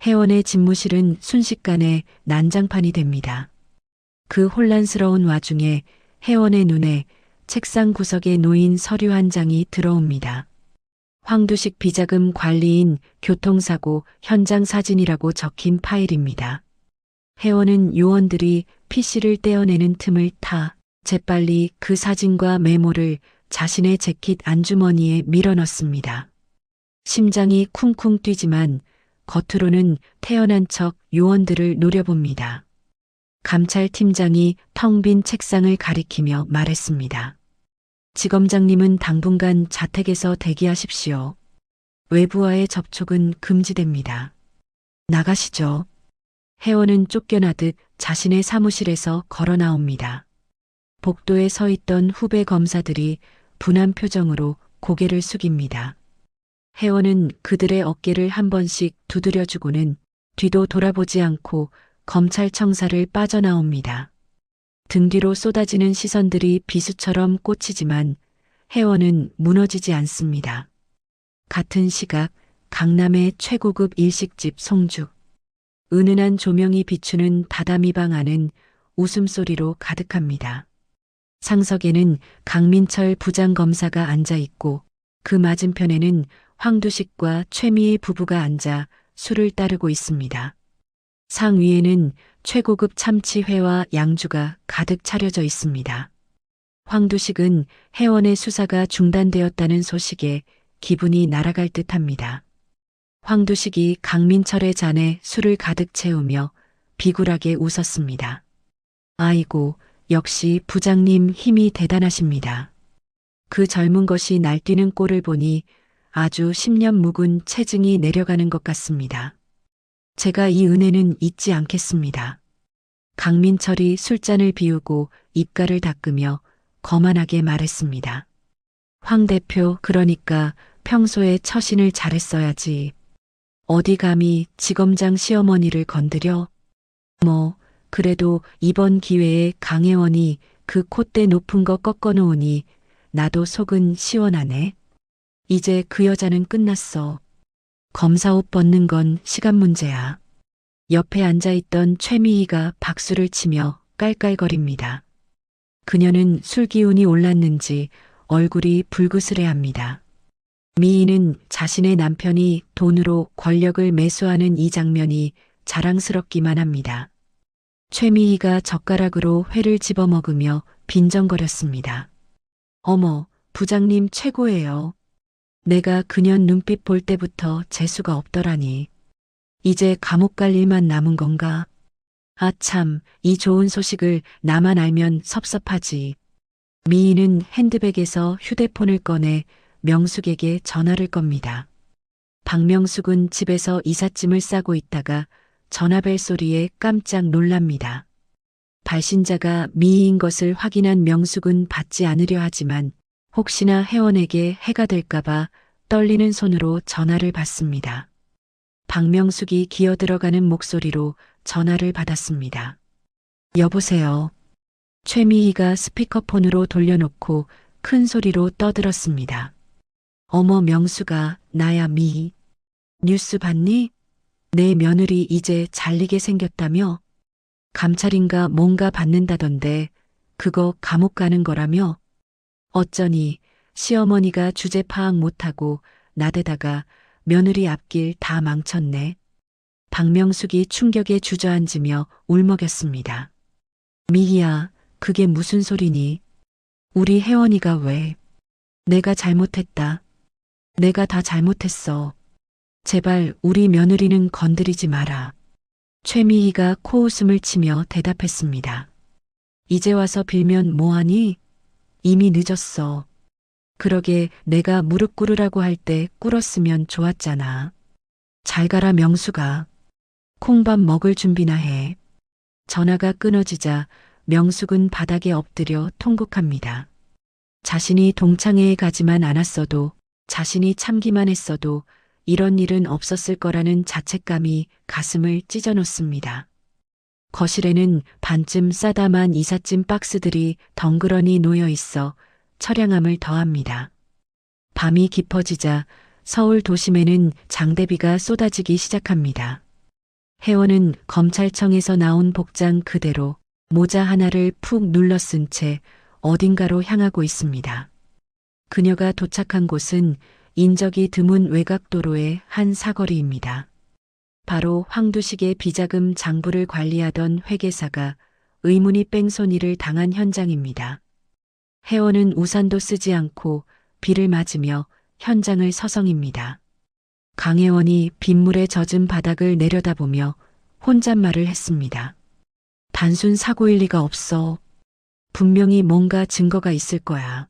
회원의 집무실은 순식간에 난장판이 됩니다. 그 혼란스러운 와중에 회원의 눈에 책상 구석에 놓인 서류 한 장이 들어옵니다. 황두식 비자금 관리인 교통사고 현장 사진이라고 적힌 파일입니다. 회원은 요원들이 PC를 떼어내는 틈을 타 재빨리 그 사진과 메모를 자신의 재킷 안주머니에 밀어넣습니다. 심장이 쿵쿵 뛰지만 겉으로는 태연한 척 요원들을 노려봅니다. 감찰팀장이 텅 빈 책상을 가리키며 말했습니다. 지검장님은 당분간 자택에서 대기하십시오. 외부와의 접촉은 금지됩니다. 나가시죠. 회원은 쫓겨나듯 자신의 사무실에서 걸어 나옵니다. 복도에 서 있던 후배 검사들이 분한 표정으로 고개를 숙입니다. 회원은 그들의 어깨를 한 번씩 두드려주고는 뒤도 돌아보지 않고 검찰청사를 빠져나옵니다. 등 뒤로 쏟아지는 시선들이 비수처럼 꽂히지만 회원은 무너지지 않습니다. 같은 시각 강남의 최고급 일식집 송죽. 은은한 조명이 비추는 다다미방 안은 웃음소리로 가득합니다. 상석에는 강민철 부장검사가 앉아 있고 그 맞은편에는 황두식과 최미애 부부가 앉아 술을 따르고 있습니다. 상 위에는 최고급 참치회와 양주가 가득 차려져 있습니다. 황두식은 혜원의 수사가 중단되었다는 소식에 기분이 날아갈 듯합니다. 황두식이 강민철의 잔에 술을 가득 채우며 비굴하게 웃었습니다. 아이고, 역시 부장님 힘이 대단하십니다. 그 젊은 것이 날뛰는 꼴을 보니 아주 10년 묵은 체증이 내려가는 것 같습니다. 제가 이 은혜는 잊지 않겠습니다. 강민철이 술잔을 비우고 입가를 닦으며 거만하게 말했습니다. 황 대표, 그러니까 평소에 처신을 잘했어야지. 어디 감히 지검장 시어머니를 건드려? 그래도 이번 기회에 강혜원이 그 콧대 높은 거 꺾어놓으니 나도 속은 시원하네. 이제 그 여자는 끝났어. 검사 옷 벗는 건 시간 문제야. 옆에 앉아있던 최미희가 박수를 치며 깔깔거립니다. 그녀는 술 기운이 올랐는지 얼굴이 불그스레합니다. 미희는 자신의 남편이 돈으로 권력을 매수하는 이 장면이 자랑스럽기만 합니다. 최미희가 젓가락으로 회를 집어먹으며 빈정거렸습니다. 어머, 부장님 최고예요. 내가 그년 눈빛 볼 때부터 재수가 없더라니. 이제 감옥 갈 일만 남은 건가? 아 참, 이 좋은 소식을 나만 알면 섭섭하지. 미희는 핸드백에서 휴대폰을 꺼내 명숙에게 전화를 겁니다. 박명숙은 집에서 이삿짐을 싸고 있다가 전화벨 소리에 깜짝 놀랍니다. 발신자가 미희인 것을 확인한 명숙은 받지 않으려 하지만 혹시나 혜원에게 해가 될까봐 떨리는 손으로 전화를 받습니다. 박명숙이 기어들어가는 목소리로 전화를 받았습니다. 여보세요. 최미희가 스피커폰으로 돌려놓고 큰 소리로 떠들었습니다. 어머 명숙아, 나야 미희. 뉴스 봤니? 내 며느리 이제 잘리게 생겼다며? 감찰인가 뭔가 받는다던데 그거 감옥 가는 거라며? 어쩌니 시어머니가 주제 파악 못하고 나대다가 며느리 앞길 다 망쳤네. 박명숙이 충격에 주저앉으며 울먹였습니다. 미희야, 그게 무슨 소리니? 우리 혜원이가 왜? 내가 잘못했다. 내가 다 잘못했어. 제발 우리 며느리는 건드리지 마라. 최미희가 코웃음을 치며 대답했습니다. 이제 와서 빌면 뭐하니? 이미 늦었어. 그러게 내가 무릎 꿇으라고 할 때 꿇었으면 좋았잖아. 잘 가라 명숙아. 콩밥 먹을 준비나 해. 전화가 끊어지자 명숙은 바닥에 엎드려 통곡합니다. 자신이 동창회에 가지만 않았어도, 자신이 참기만 했어도 이런 일은 없었을 거라는 자책감이 가슴을 찢어놓습니다. 거실에는 반쯤 싸다만 이삿짐 박스들이 덩그러니 놓여 있어 처량함을 더합니다. 밤이 깊어지자 서울 도심에는 장대비가 쏟아지기 시작합니다. 혜원은 검찰청에서 나온 복장 그대로 모자 하나를 푹 눌러 쓴 채 어딘가로 향하고 있습니다. 그녀가 도착한 곳은 인적이 드문 외곽도로의 한 사거리입니다. 바로 황두식의 비자금 장부를 관리하던 회계사가 의문이 뺑소니를 당한 현장입니다. 혜원은 우산도 쓰지 않고 비를 맞으며 현장을 서성입니다. 강혜원이 빗물에 젖은 바닥을 내려다보며 혼잣말을 했습니다. 단순 사고일 리가 없어. 분명히 뭔가 증거가 있을 거야.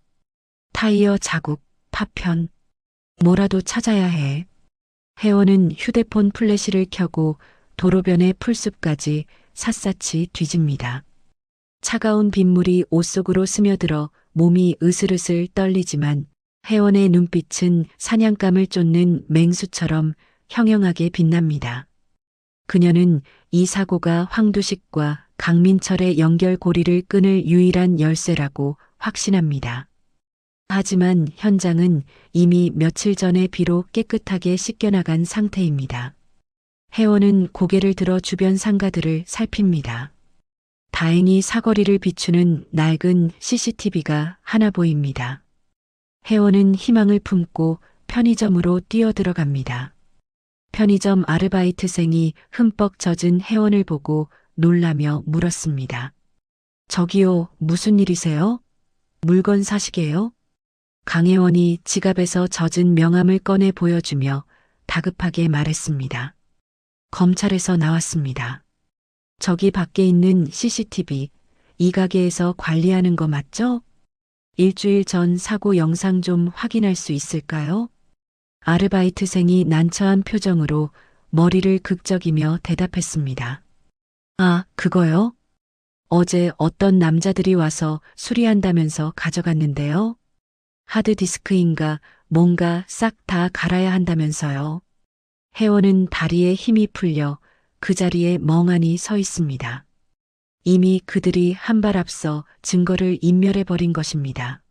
타이어 자국, 파편, 뭐라도 찾아야 해. 혜원은 휴대폰 플래시를 켜고 도로변의 풀숲까지 샅샅이 뒤집니다. 차가운 빗물이 옷 속으로 스며들어 몸이 으슬으슬 떨리지만 혜원의 눈빛은 사냥감을 쫓는 맹수처럼 형형하게 빛납니다. 그녀는 이 사고가 황두식과 강민철의 연결고리를 끊을 유일한 열쇠라고 확신합니다. 하지만 현장은 이미 며칠 전에 비로 깨끗하게 씻겨나간 상태입니다. 혜원은 고개를 들어 주변 상가들을 살핍니다. 다행히 사거리를 비추는 낡은 CCTV가 하나 보입니다. 혜원은 희망을 품고 편의점으로 뛰어들어갑니다. 편의점 아르바이트생이 흠뻑 젖은 혜원을 보고 놀라며 물었습니다. 저기요, 무슨 일이세요? 물건 사시게요? 강혜원이 지갑에서 젖은 명함을 꺼내 보여주며 다급하게 말했습니다. 검찰에서 나왔습니다. 저기 밖에 있는 CCTV, 이 가게에서 관리하는 거 맞죠? 일주일 전 사고 영상 좀 확인할 수 있을까요? 아르바이트생이 난처한 표정으로 머리를 극적이며 대답했습니다. 아, 그거요? 어제 어떤 남자들이 와서 수리한다면서 가져갔는데요. 하드디스크인가 뭔가 싹 다 갈아야 한다면서요. 혜원은 다리에 힘이 풀려 그 자리에 멍하니 서 있습니다. 이미 그들이 한 발 앞서 증거를 인멸해버린 것입니다.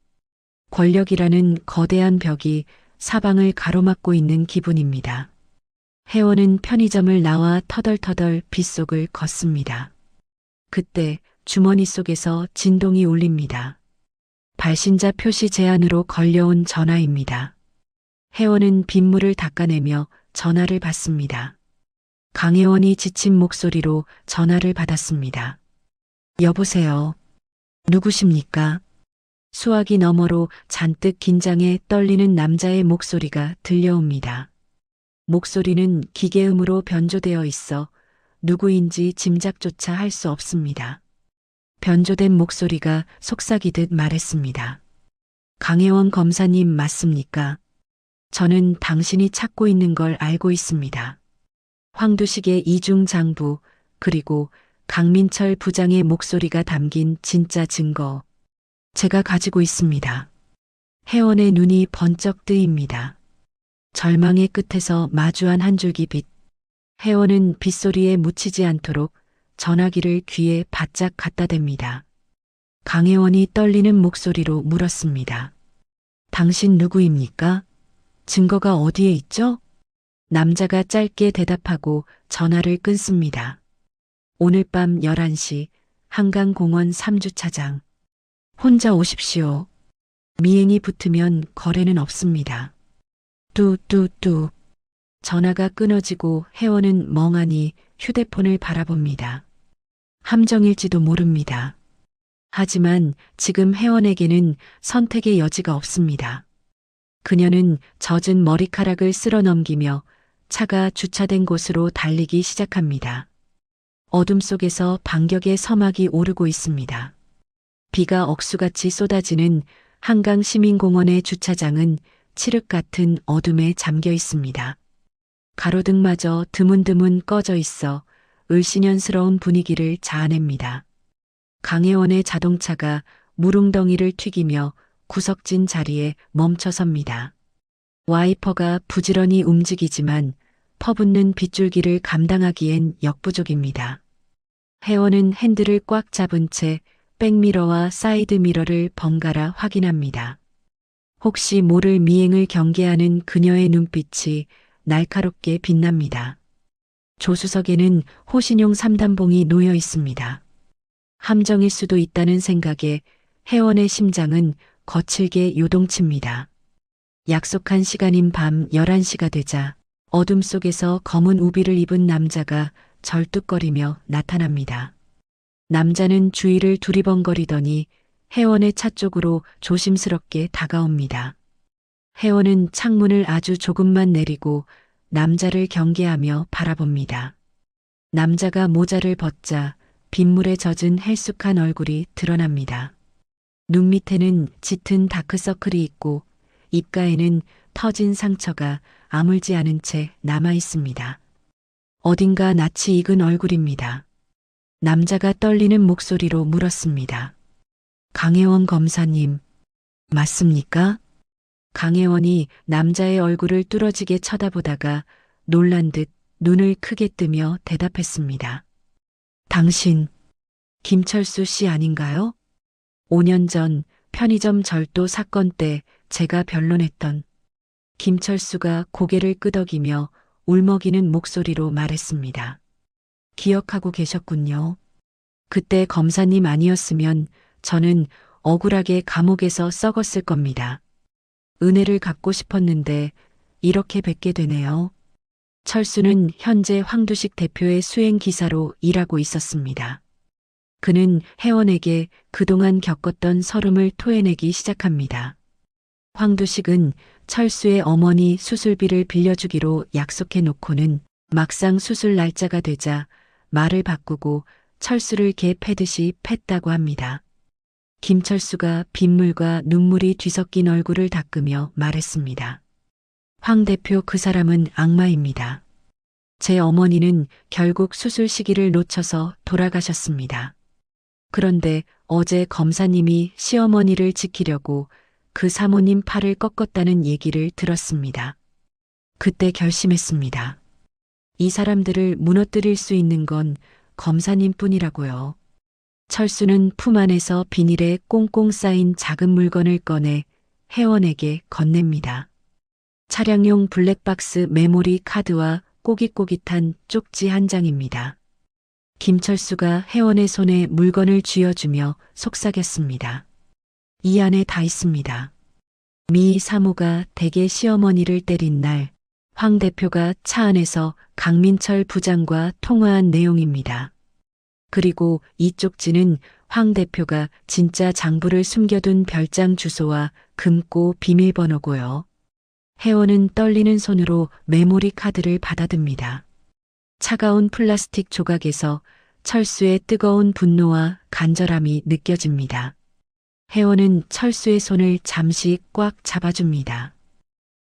권력이라는 거대한 벽이 사방을 가로막고 있는 기분입니다. 혜원은 편의점을 나와 터덜터덜 빗속을 걷습니다. 그때 주머니 속에서 진동이 울립니다. 발신자 표시 제한으로 걸려온 전화입니다. 혜원은 빗물을 닦아내며 전화를 받습니다. 강혜원이 지친 목소리로 전화를 받았습니다. 여보세요. 누구십니까? 수화기 너머로 잔뜩 긴장해 떨리는 남자의 목소리가 들려옵니다. 목소리는 기계음으로 변조되어 있어 누구인지 짐작조차 할 수 없습니다. 변조된 목소리가 속삭이듯 말했습니다. 강혜원 검사님 맞습니까? 저는 당신이 찾고 있는 걸 알고 있습니다. 황두식의 이중 장부, 그리고 강민철 부장의 목소리가 담긴 진짜 증거. 제가 가지고 있습니다. 혜원의 눈이 번쩍 뜨입니다. 절망의 끝에서 마주한 한 줄기 빛. 혜원은 빗소리에 묻히지 않도록 전화기를 귀에 바짝 갖다 댑니다. 강혜원이 떨리는 목소리로 물었습니다. 당신 누구입니까? 증거가 어디에 있죠? 남자가 짧게 대답하고 전화를 끊습니다. 오늘 밤 11시 한강공원 3주차장. 혼자 오십시오. 미행이 붙으면 거래는 없습니다. 뚜뚜뚜. 전화가 끊어지고 혜원은 멍하니 휴대폰을 바라봅니다. 함정일지도 모릅니다. 하지만 지금 혜원에게는 선택의 여지가 없습니다. 그녀는 젖은 머리카락을 쓸어 넘기며 차가 주차된 곳으로 달리기 시작합니다. 어둠 속에서 반격의 서막이 오르고 있습니다. 비가 억수같이 쏟아지는 한강 시민공원의 주차장은 칠흑 같은 어둠에 잠겨 있습니다. 가로등마저 드문드문 꺼져 있어 을씨년스러운 분위기를 자아냅니다. 강혜원의 자동차가 무릉덩이를 튀기며 구석진 자리에 멈춰섭니다. 와이퍼가 부지런히 움직이지만 퍼붓는 빗줄기를 감당하기엔 역부족입니다. 혜원은 핸들을 꽉 잡은 채 백미러와 사이드미러를 번갈아 확인합니다. 혹시 모를 미행을 경계하는 그녀의 눈빛이 날카롭게 빛납니다. 조수석에는 호신용 3단봉이 놓여 있습니다. 함정일 수도 있다는 생각에 혜원의 심장은 거칠게 요동칩니다. 약속한 시간인 밤 11시가 되자 어둠 속에서 검은 우비를 입은 남자가 절뚝거리며 나타납니다. 남자는 주위를 두리번거리더니 혜원의 차 쪽으로 조심스럽게 다가옵니다. 혜원은 창문을 아주 조금만 내리고 남자를 경계하며 바라봅니다. 남자가 모자를 벗자 빗물에 젖은 헬쑥한 얼굴이 드러납니다. 눈 밑에는 짙은 다크서클이 있고 입가에는 터진 상처가 아물지 않은 채 남아 있습니다. 어딘가 낯이 익은 얼굴입니다. 남자가 떨리는 목소리로 물었습니다. 강혜원 검사님, 맞습니까? 강혜원이 남자의 얼굴을 뚫어지게 쳐다보다가 놀란 듯 눈을 크게 뜨며 대답했습니다. 당신, 김철수 씨 아닌가요? 5년 전 편의점 절도 사건 때 제가 변론했던. 김철수가 고개를 끄덕이며 울먹이는 목소리로 말했습니다. 기억하고 계셨군요. 그때 검사님 아니었으면 저는 억울하게 감옥에서 썩었을 겁니다. 은혜를 갚고 싶었는데 이렇게 뵙게 되네요. 철수는 현재 황두식 대표의 수행기사로 일하고 있었습니다. 그는 혜원에게 그동안 겪었던 서름을 토해내기 시작합니다. 황두식은 철수의 어머니 수술비를 빌려주기로 약속해 놓고는 막상 수술 날짜가 되자 말을 바꾸고 철수를 개 패듯이 팼다고 합니다. 김철수가 빗물과 눈물이 뒤섞인 얼굴을 닦으며 말했습니다. 황 대표 그 사람은 악마입니다. 제 어머니는 결국 수술 시기를 놓쳐서 돌아가셨습니다. 그런데 어제 검사님이 시어머니를 지키려고 그 사모님 팔을 꺾었다는 얘기를 들었습니다. 그때 결심했습니다. 이 사람들을 무너뜨릴 수 있는 건 검사님뿐이라고요. 철수는 품 안에서 비닐에 꽁꽁 쌓인 작은 물건을 꺼내 혜원에게 건넵니다. 차량용 블랙박스 메모리 카드와 꼬깃꼬깃한 쪽지 한 장입니다. 김철수가 혜원의 손에 물건을 쥐어주며 속삭였습니다. 이 안에 다 있습니다. 미 사모가 댁의 시어머니를 때린 날 황 대표가 차 안에서 강민철 부장과 통화한 내용입니다. 그리고 이 쪽지는 황 대표가 진짜 장부를 숨겨둔 별장 주소와 금고 비밀번호고요. 혜원은 떨리는 손으로 메모리 카드를 받아듭니다. 차가운 플라스틱 조각에서 철수의 뜨거운 분노와 간절함이 느껴집니다. 혜원은 철수의 손을 잠시 꽉 잡아줍니다.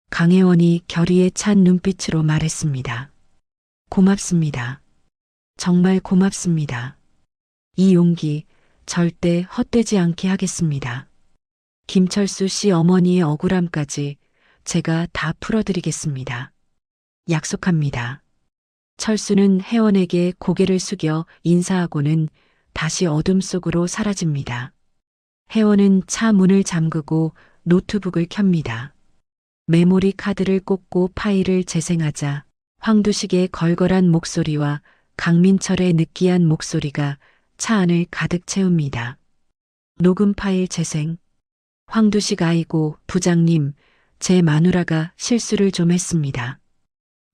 강혜원이 결의에 찬 눈빛으로 말했습니다. 고맙습니다. 정말 고맙습니다. 이 용기 절대 헛되지 않게 하겠습니다. 김철수 씨 어머니의 억울함까지 제가 다 풀어드리겠습니다. 약속합니다. 철수는 혜원에게 고개를 숙여 인사하고는 다시 어둠 속으로 사라집니다. 혜원은 차 문을 잠그고 노트북을 켭니다. 메모리 카드를 꽂고 파일을 재생하자 황두식의 걸걸한 목소리와 강민철의 느끼한 목소리가 차 안을 가득 채웁니다. 녹음 파일 재생. 황두식 아이고 부장님, 제 마누라가 실수를 좀 했습니다.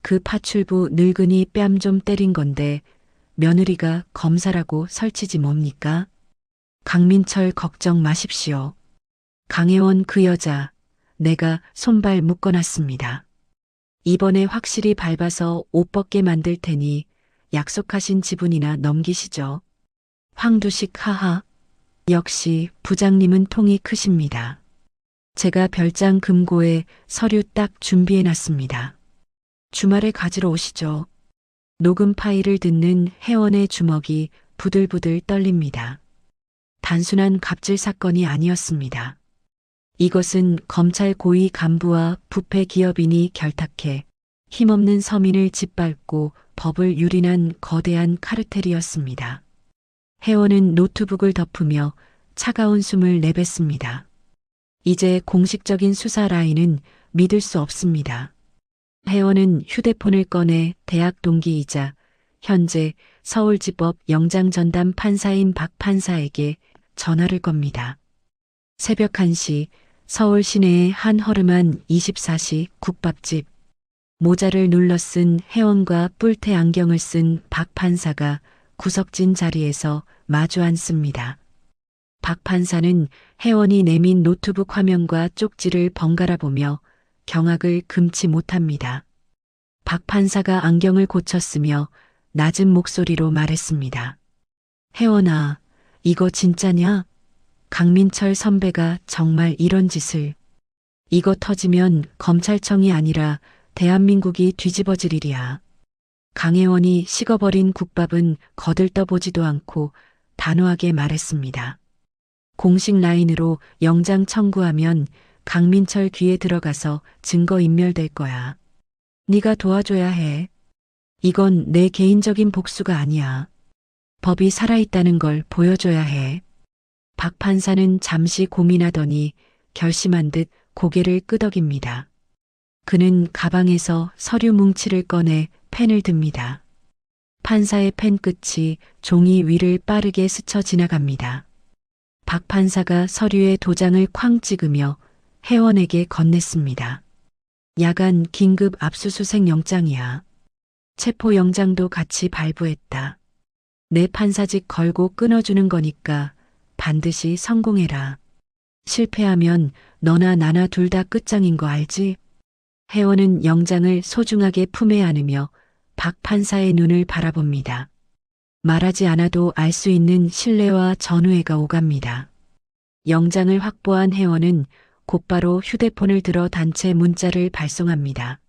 그 파출부 늙은이 뺨 좀 때린 건데 며느리가 검사라고 설치지 뭡니까? 강민철 걱정 마십시오. 강혜원 그 여자 내가 손발 묶어놨습니다. 이번에 확실히 밟아서 옷 벗게 만들 테니 약속하신 지분이나 넘기시죠. 황두식 하하. 역시 부장님은 통이 크십니다. 제가 별장 금고에 서류 딱 준비해놨습니다. 주말에 가지러 오시죠. 녹음 파일을 듣는 혜원의 주먹이 부들부들 떨립니다. 단순한 갑질 사건이 아니었습니다. 이것은 검찰 고위 간부와 부패 기업인이 결탁해 힘없는 서민을 짓밟고 법을 유린한 거대한 카르텔이었습니다. 혜원은 노트북을 덮으며 차가운 숨을 내뱉습니다. 이제 공식적인 수사 라인은 믿을 수 없습니다. 혜원은 휴대폰을 꺼내 대학 동기이자 현재 서울지법 영장전담 판사인 박 판사에게 전화를 겁니다. 새벽 1시 서울 시내의 한 허름한 24시 국밥집. 모자를 눌러 쓴 혜원과 뿔테 안경을 쓴 박 판사가 구석진 자리에서 마주 앉습니다. 박 판사는 혜원이 내민 노트북 화면과 쪽지를 번갈아 보며 경악을 금치 못합니다. 박 판사가 안경을 고쳤으며 낮은 목소리로 말했습니다. 혜원아, 이거 진짜냐? 강민철 선배가 정말 이런 짓을. 이거 터지면 검찰청이 아니라 대한민국이 뒤집어질 일이야. 강혜원이 식어버린 국밥은 거들떠보지도 않고 단호하게 말했습니다. 공식 라인으로 영장 청구하면 강민철 귀에 들어가서 증거인멸될 거야. 네가 도와줘야 해. 이건 내 개인적인 복수가 아니야. 법이 살아있다는 걸 보여줘야 해. 박 판사는 잠시 고민하더니 결심한 듯 고개를 끄덕입니다. 그는 가방에서 서류 뭉치를 꺼내 펜을 듭니다. 판사의 펜 끝이 종이 위를 빠르게 스쳐 지나갑니다. 박 판사가 서류에 도장을 쾅 찍으며 회원에게 건넸습니다. 야간 긴급 압수수색 영장이야. 체포 영장도 같이 발부했다. 내 판사직 걸고 끊어주는 거니까 반드시 성공해라. 실패하면 너나 나나 둘 다 끝장인 거 알지? 회원은 영장을 소중하게 품에 안으며 박 판사의 눈을 바라봅니다. 말하지 않아도 알 수 있는 신뢰와 전우애가 오갑니다. 영장을 확보한 회원은 곧바로 휴대폰을 들어 단체 문자를 발송합니다.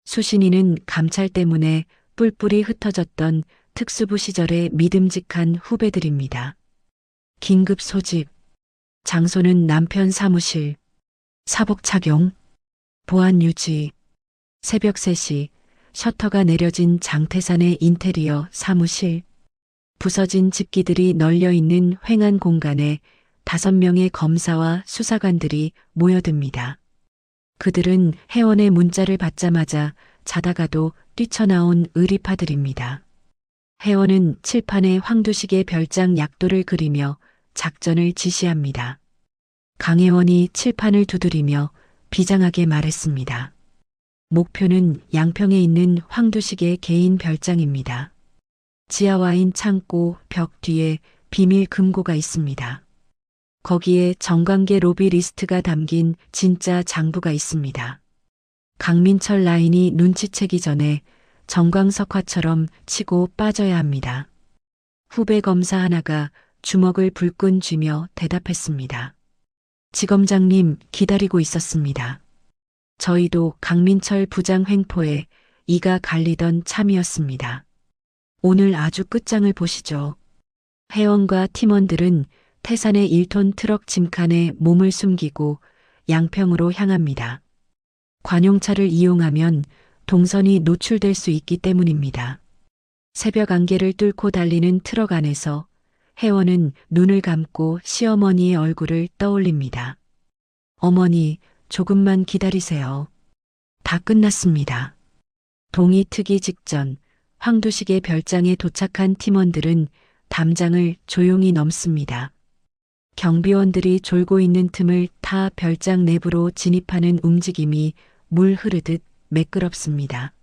수신이는 감찰 때문에 뿔뿔이 흩어졌던 특수부 시절의 믿음직한 후배들입니다. 긴급 소집. 장소는 남편 사무실. 사복 착용. 보안 유지. 새벽 3시 셔터가 내려진 장태산의 인테리어 사무실. 부서진 집기들이 널려있는 횡한 공간에 5명의 검사와 수사관들이 모여듭니다. 그들은 회원의 문자를 받자마자 자다가도 뛰쳐나온 의리파들입니다. 회원은 칠판에 황두식의 별장 약도를 그리며 작전을 지시합니다. 강혜원이 칠판을 두드리며 비장하게 말했습니다. 목표는 양평에 있는 황두식의 개인 별장입니다. 지하와인 창고 벽 뒤에 비밀 금고가 있습니다. 거기에 정관계 로비 리스트가 담긴 진짜 장부가 있습니다. 강민철 라인이 눈치채기 전에 정광석화처럼 치고 빠져야 합니다. 후배 검사 하나가 주먹을 불끈 쥐며 대답했습니다. 지검장님 기다리고 있었습니다. 저희도 강민철 부장 횡포에 이가 갈리던 참이었습니다. 오늘 아주 끝장을 보시죠. 회원과 팀원들은 태산의 1톤 트럭 짐칸에 몸을 숨기고 양평으로 향합니다. 관용차를 이용하면 동선이 노출될 수 있기 때문입니다. 새벽 안개를 뚫고 달리는 트럭 안에서 회원은 눈을 감고 시어머니의 얼굴을 떠올립니다. 어머니, 조금만 기다리세요. 다 끝났습니다. 동이 트기 직전 황두식의 별장에 도착한 팀원들은 담장을 조용히 넘습니다. 경비원들이 졸고 있는 틈을 타 별장 내부로 진입하는 움직임이 물 흐르듯 매끄럽습니다.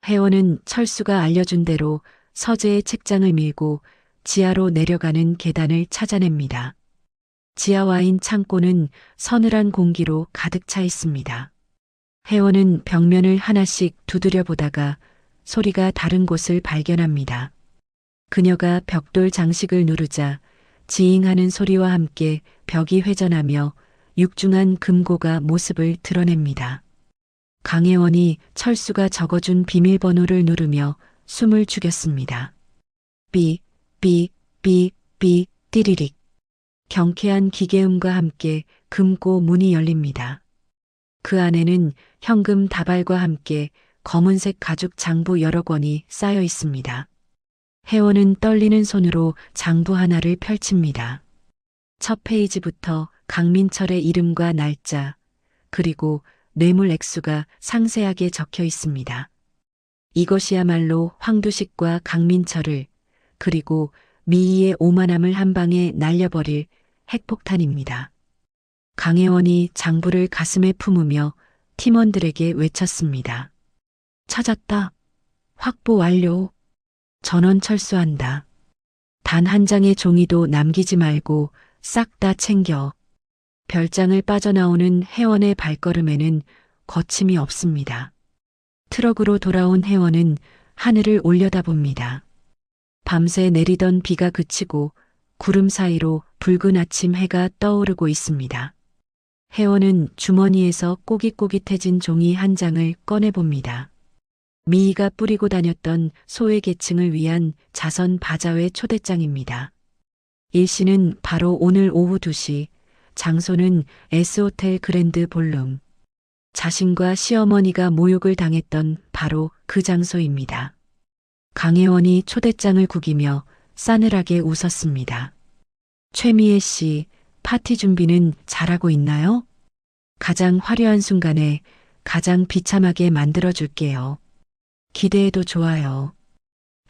회원은 철수가 알려준 대로 서재의 책장을 밀고 지하로 내려가는 계단을 찾아냅니다. 지하 와인 창고는 서늘한 공기로 가득 차 있습니다. 회원은 벽면을 하나씩 두드려 보다가 소리가 다른 곳을 발견합니다. 그녀가 벽돌 장식을 누르자 지잉하는 소리와 함께 벽이 회전하며 육중한 금고가 모습을 드러냅니다. 강혜원이 철수가 적어준 비밀번호를 누르며 숨을 죽였습니다. 삐, 삐, 삐, 삐, 띠리릭. 경쾌한 기계음과 함께 금고 문이 열립니다. 그 안에는 현금 다발과 함께 검은색 가죽 장부 여러 권이 쌓여 있습니다. 회원은 떨리는 손으로 장부 하나를 펼칩니다. 첫 페이지부터 강민철의 이름과 날짜, 그리고 뇌물 액수가 상세하게 적혀 있습니다. 이것이야말로 황두식과 강민철을, 그리고 미희의 오만함을 한 방에 날려버릴 핵폭탄입니다. 강혜원이 장부를 가슴에 품으며 팀원들에게 외쳤습니다. 찾았다. 확보 완료. 전원 철수한다. 단 한 장의 종이도 남기지 말고 싹 다 챙겨. 별장을 빠져나오는 회원의 발걸음에는 거침이 없습니다. 트럭으로 돌아온 회원은 하늘을 올려다봅니다. 밤새 내리던 비가 그치고 구름 사이로 붉은 아침 해가 떠오르고 있습니다. 회원은 주머니에서 꼬깃꼬깃해진 종이 한 장을 꺼내봅니다. 미희가 뿌리고 다녔던 소외계층을 위한 자선 바자회 초대장입니다. 일시는 바로 오늘 오후 2시, 장소는 S호텔 그랜드 볼룸. 자신과 시어머니가 모욕을 당했던 바로 그 장소입니다. 강혜원이 초대장을 구기며 싸늘하게 웃었습니다. 최미애 씨, 파티 준비는 잘하고 있나요? 가장 화려한 순간에 가장 비참하게 만들어줄게요. 기대해도 좋아요.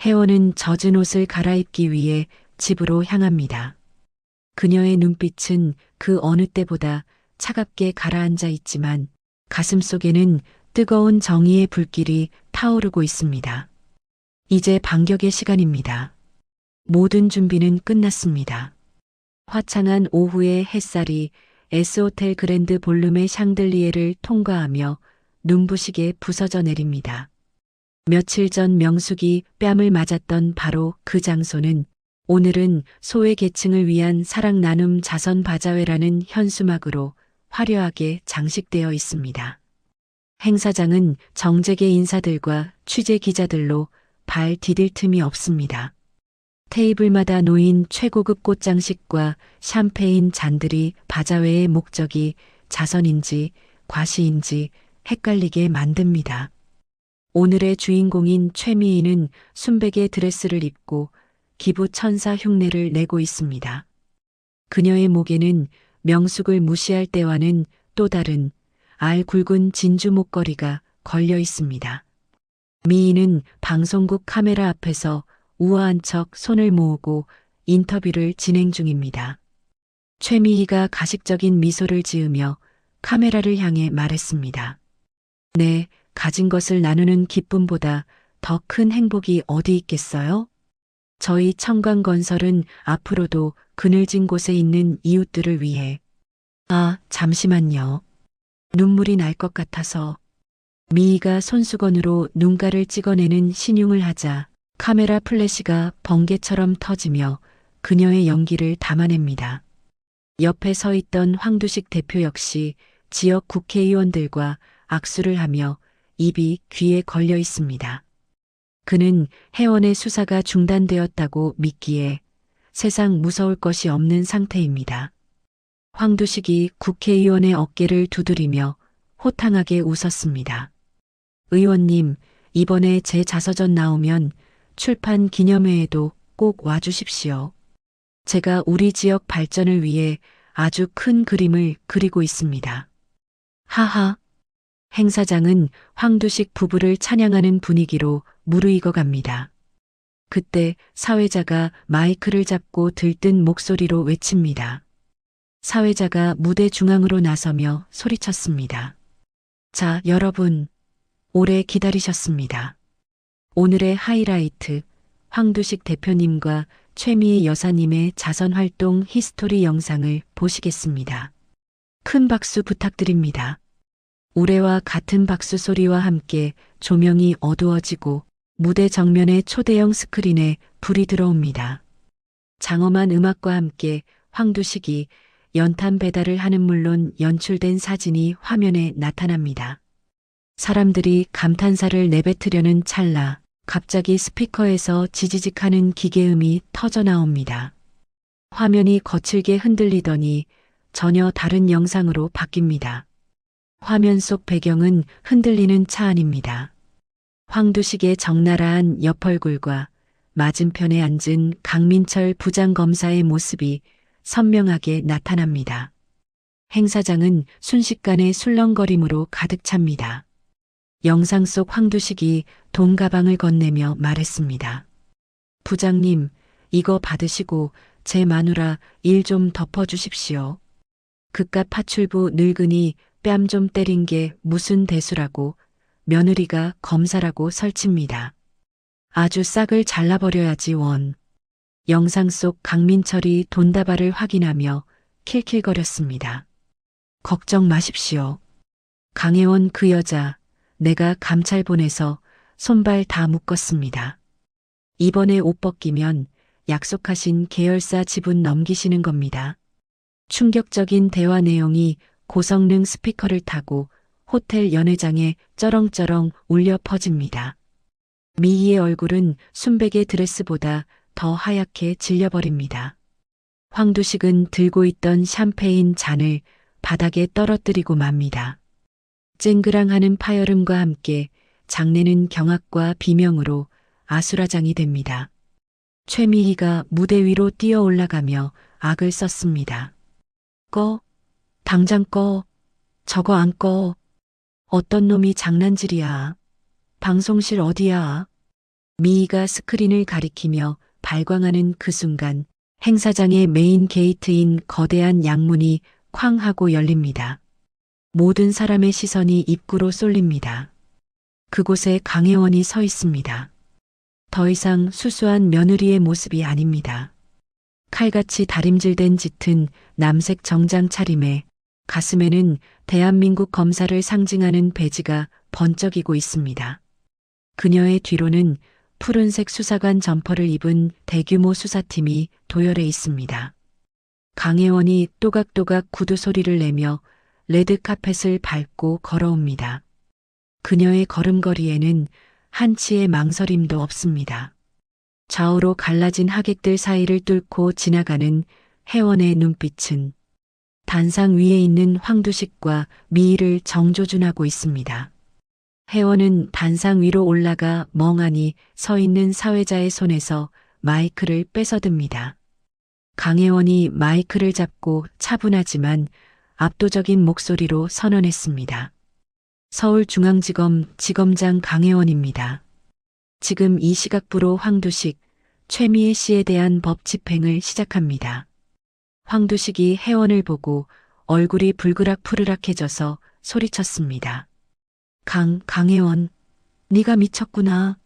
혜원은 젖은 옷을 갈아입기 위해 집으로 향합니다. 그녀의 눈빛은 그 어느 때보다 차갑게 가라앉아 있지만 가슴 속에는 뜨거운 정의의 불길이 타오르고 있습니다. 이제 반격의 시간입니다. 모든 준비는 끝났습니다. 화창한 오후의 햇살이 S호텔 그랜드 볼룸의 샹들리에를 통과하며 눈부시게 부서져 내립니다. 며칠 전 명숙이 뺨을 맞았던 바로 그 장소는 오늘은 소외 계층을 위한 사랑 나눔 자선 바자회라는 현수막으로 화려하게 장식되어 있습니다. 행사장은 정재계 인사들과 취재 기자들로 발 디딜 틈이 없습니다. 테이블마다 놓인 최고급 꽃장식과 샴페인 잔들이 바자회의 목적이 자선인지 과시인지 헷갈리게 만듭니다. 오늘의 주인공인 최미희는 순백의 드레스를 입고 기부 천사 흉내를 내고 있습니다. 그녀의 목에는 명숙을 무시할 때와는 또 다른 알 굵은 진주 목걸이가 걸려 있습니다. 미희는 방송국 카메라 앞에서 우아한 척 손을 모으고 인터뷰를 진행 중입니다. 최미희가 가식적인 미소를 지으며 카메라를 향해 말했습니다. 네, 가진 것을 나누는 기쁨보다 더 큰 행복이 어디 있겠어요? 저희 청광건설은 앞으로도 그늘진 곳에 있는 이웃들을 위해. 아, 잠시만요. 눈물이 날 것 같아서. 미희가 손수건으로 눈가를 찍어내는 신용을 하자 카메라 플래시가 번개처럼 터지며 그녀의 연기를 담아냅니다. 옆에 서 있던 황두식 대표 역시 지역 국회의원들과 악수를 하며 입이 귀에 걸려 있습니다. 그는 혜원의 수사가 중단되었다고 믿기에 세상 무서울 것이 없는 상태입니다. 황두식이 국회의원의 어깨를 두드리며 호탕하게 웃었습니다. 의원님, 이번에 제 자서전 나오면 출판 기념회에도 꼭 와주십시오. 제가 우리 지역 발전을 위해 아주 큰 그림을 그리고 있습니다. 하하. 행사장은 황두식 부부를 찬양하는 분위기로 무르익어 갑니다. 그때 사회자가 마이크를 잡고 들뜬 목소리로 외칩니다. 사회자가 무대 중앙으로 나서며 소리쳤습니다. 자, 여러분, 오래 기다리셨습니다. 오늘의 하이라이트, 황두식 대표님과 최미희 여사님의 자선활동 히스토리 영상을 보시겠습니다. 큰 박수 부탁드립니다. 우레와 같은 박수 소리와 함께 조명이 어두워지고 무대 정면의 초대형 스크린에 불이 들어옵니다. 장엄한 음악과 함께 황두식이 연탄 배달을 하는 물론 연출된 사진이 화면에 나타납니다. 사람들이 감탄사를 내뱉으려는 찰나 갑자기 스피커에서 지지직하는 기계음이 터져 나옵니다. 화면이 거칠게 흔들리더니 전혀 다른 영상으로 바뀝니다. 화면 속 배경은 흔들리는 차 안입니다. 황두식의 적나라한 옆얼굴과 맞은편에 앉은 강민철 부장검사의 모습이 선명하게 나타납니다. 행사장은 순식간에 술렁거림으로 가득 찹니다. 영상 속 황두식이 돈 가방을 건네며 말했습니다. 부장님, 이거 받으시고 제 마누라 일 좀 덮어주십시오. 그깟 파출부 늙은이 뺨 좀 때린 게 무슨 대수라고 며느리가 검사라고 설칩니다. 아주 싹을 잘라버려야지 원. 영상 속 강민철이 돈다발을 확인하며 킬킬거렸습니다. 걱정 마십시오. 강혜원 그 여자 내가 감찰 보내서 손발 다 묶었습니다. 이번에 옷 벗기면 약속하신 계열사 지분 넘기시는 겁니다. 충격적인 대화 내용이 고성능 스피커를 타고 호텔 연회장에 쩌렁쩌렁 울려 퍼집니다. 미희의 얼굴은 순백의 드레스보다 더 하얗게 질려버립니다. 황두식은 들고 있던 샴페인 잔을 바닥에 떨어뜨리고 맙니다. 쨍그랑하는 파열음과 함께 장례는 경악과 비명으로 아수라장이 됩니다. 최미희가 무대 위로 뛰어 올라가며 악을 썼습니다. 꺼. 당장 꺼. 저거 안 꺼. 어떤 놈이 장난질이야. 방송실 어디야. 미희가 스크린을 가리키며 발광하는 그 순간 행사장의 메인 게이트인 거대한 양문이 쾅 하고 열립니다. 모든 사람의 시선이 입구로 쏠립니다. 그곳에 강혜원이 서 있습니다. 더 이상 수수한 며느리의 모습이 아닙니다. 칼같이 다림질된 짙은 남색 정장 차림에 가슴에는 대한민국 검사를 상징하는 배지가 번쩍이고 있습니다. 그녀의 뒤로는 푸른색 수사관 점퍼를 입은 대규모 수사팀이 도열해 있습니다. 강혜원이 또각또각 구두 소리를 내며 레드카펫을 밟고 걸어옵니다. 그녀의 걸음걸이에는 한치의 망설임도 없습니다. 좌우로 갈라진 하객들 사이를 뚫고 지나가는 혜원의 눈빛은 단상 위에 있는 황두식과 미희를 정조준하고 있습니다. 혜원은 단상 위로 올라가 멍하니 서 있는 사회자의 손에서 마이크를 뺏어듭니다. 강혜원이 마이크를 잡고 차분하지만 압도적인 목소리로 선언했습니다. 서울중앙지검 지검장 강혜원입니다. 지금 이 시각부로 황두식, 최미애 씨에 대한 법 집행을 시작합니다. 황두식이 혜원을 보고 얼굴이 불그락푸르락해져서 소리쳤습니다. 강혜원, 네가 미쳤구나.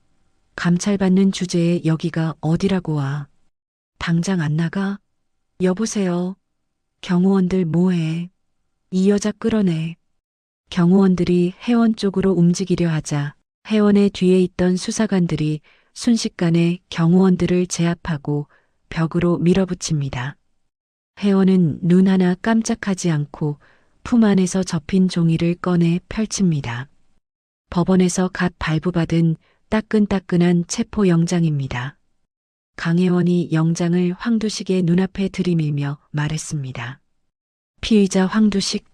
감찰받는 주제에 여기가 어디라고 와. 당장 안 나가? 여보세요. 경호원들 뭐해? 이 여자 끌어내. 경호원들이 혜원 쪽으로 움직이려 하자 혜원의 뒤에 있던 수사관들이 순식간에 경호원들을 제압하고 벽으로 밀어붙입니다. 혜원은 눈 하나 깜짝하지 않고 품 안에서 접힌 종이를 꺼내 펼칩니다. 법원에서 갓 발부받은 따끈따끈한 체포영장입니다. 강혜원이 영장을 황두식의 눈앞에 들이밀며 말했습니다. 피의자 황두식,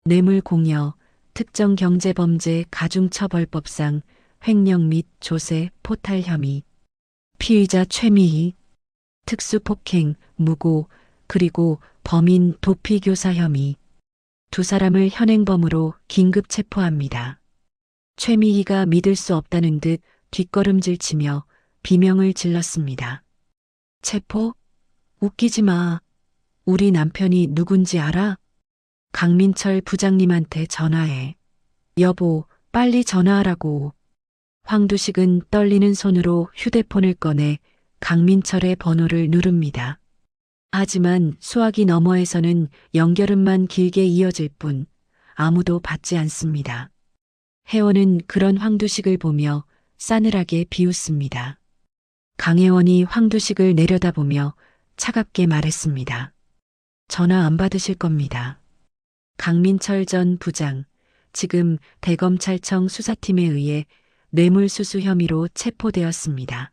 뇌물공여, 특정경제범죄 가중처벌법상 횡령 및 조세, 포탈 혐의. 피의자 최미희, 특수폭행, 무고, 그리고 범인 도피교사 혐의. 두 사람을 현행범으로 긴급 체포합니다. 최미희가 믿을 수 없다는 듯 뒷걸음질치며 비명을 질렀습니다. 체포? 웃기지 마. 우리 남편이 누군지 알아? 강민철 부장님한테 전화해. 여보, 빨리 전화하라고. 황두식은 떨리는 손으로 휴대폰을 꺼내 강민철의 번호를 누릅니다. 하지만 수화기 너머에서는 연결음만 길게 이어질 뿐 아무도 받지 않습니다. 혜원은 그런 황두식을 보며 싸늘하게 비웃습니다. 강혜원이 황두식을 내려다보며 차갑게 말했습니다. 전화 안 받으실 겁니다. 강민철 전 부장, 지금 대검찰청 수사팀에 의해 뇌물수수 혐의로 체포되었습니다.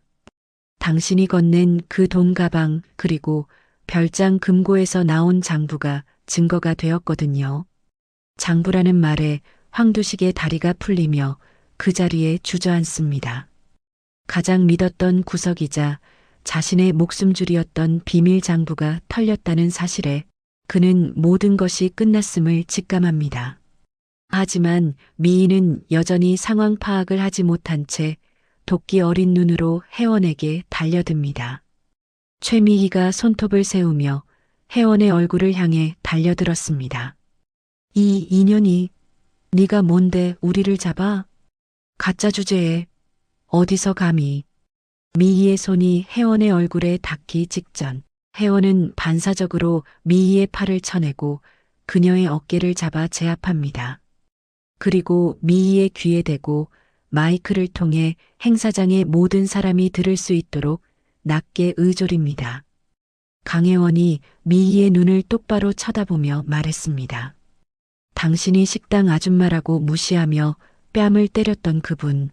당신이 건넨 그 돈 가방 그리고 별장 금고에서 나온 장부가 증거가 되었거든요. 장부라는 말에 황두식의 다리가 풀리며 그 자리에 주저앉습니다. 가장 믿었던 구석이자 자신의 목숨줄이었던 비밀 장부가 털렸다는 사실에 그는 모든 것이 끝났음을 직감합니다. 하지만 미희는 여전히 상황 파악을 하지 못한 채 도끼 어린 눈으로 혜원에게 달려듭니다. 최미희가 손톱을 세우며 혜원의 얼굴을 향해 달려들었습니다. 이 인연이 네가 뭔데 우리를 잡아? 가짜 주제에 어디서 감히. 미희의 손이 혜원의 얼굴에 닿기 직전 혜원은 반사적으로 미희의 팔을 쳐내고 그녀의 어깨를 잡아 제압합니다. 그리고 미희의 귀에 대고 마이크를 통해 행사장의 모든 사람이 들을 수 있도록 낮게 의졸입니다. 강혜원이 미희의 눈을 똑바로 쳐다보며 말했습니다. 당신이 식당 아줌마라고 무시하며 뺨을 때렸던 그분.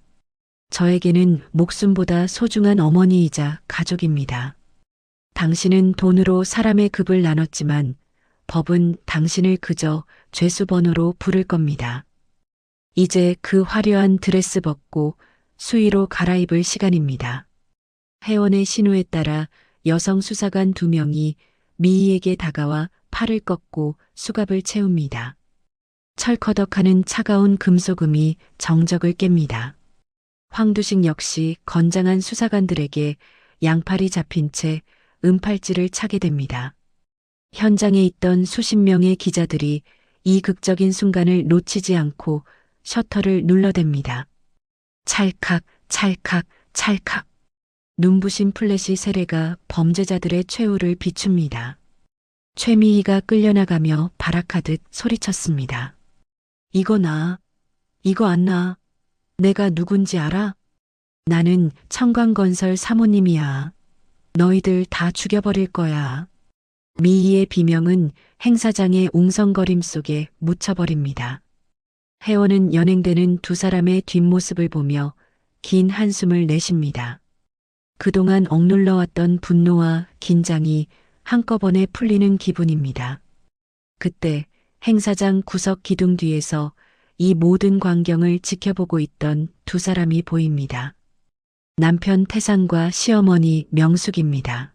저에게는 목숨보다 소중한 어머니이자 가족입니다. 당신은 돈으로 사람의 급을 나눴지만 법은 당신을 그저 죄수번호로 부를 겁니다. 이제 그 화려한 드레스 벗고 수의로 갈아입을 시간입니다. 혜원의 신호에 따라 여성 수사관 2명이 미희에게 다가와 팔을 꺾고 수갑을 채웁니다. 철커덕하는 차가운 금속음이 정적을 깹니다. 황두식 역시 건장한 수사관들에게 양팔이 잡힌 채 은팔찌를 차게 됩니다. 현장에 있던 수십 명의 기자들이 이 극적인 순간을 놓치지 않고 셔터를 눌러댑니다. 찰칵, 찰칵, 찰칵. 눈부신 플래시 세례가 범죄자들의 최후를 비춥니다. 최미희가 끌려나가며 발악하듯 소리쳤습니다. 이거 나. 이거 안 나. 내가 누군지 알아? 나는 청광건설 사모님이야. 너희들 다 죽여버릴 거야. 미희의 비명은 행사장의 웅성거림 속에 묻혀버립니다. 혜원은 연행되는 두 사람의 뒷모습을 보며 긴 한숨을 내쉽니다. 그동안 억눌러왔던 분노와 긴장이 한꺼번에 풀리는 기분입니다. 그때 행사장 구석 기둥 뒤에서 이 모든 광경을 지켜보고 있던 두 사람이 보입니다. 남편 태산과 시어머니 명숙입니다.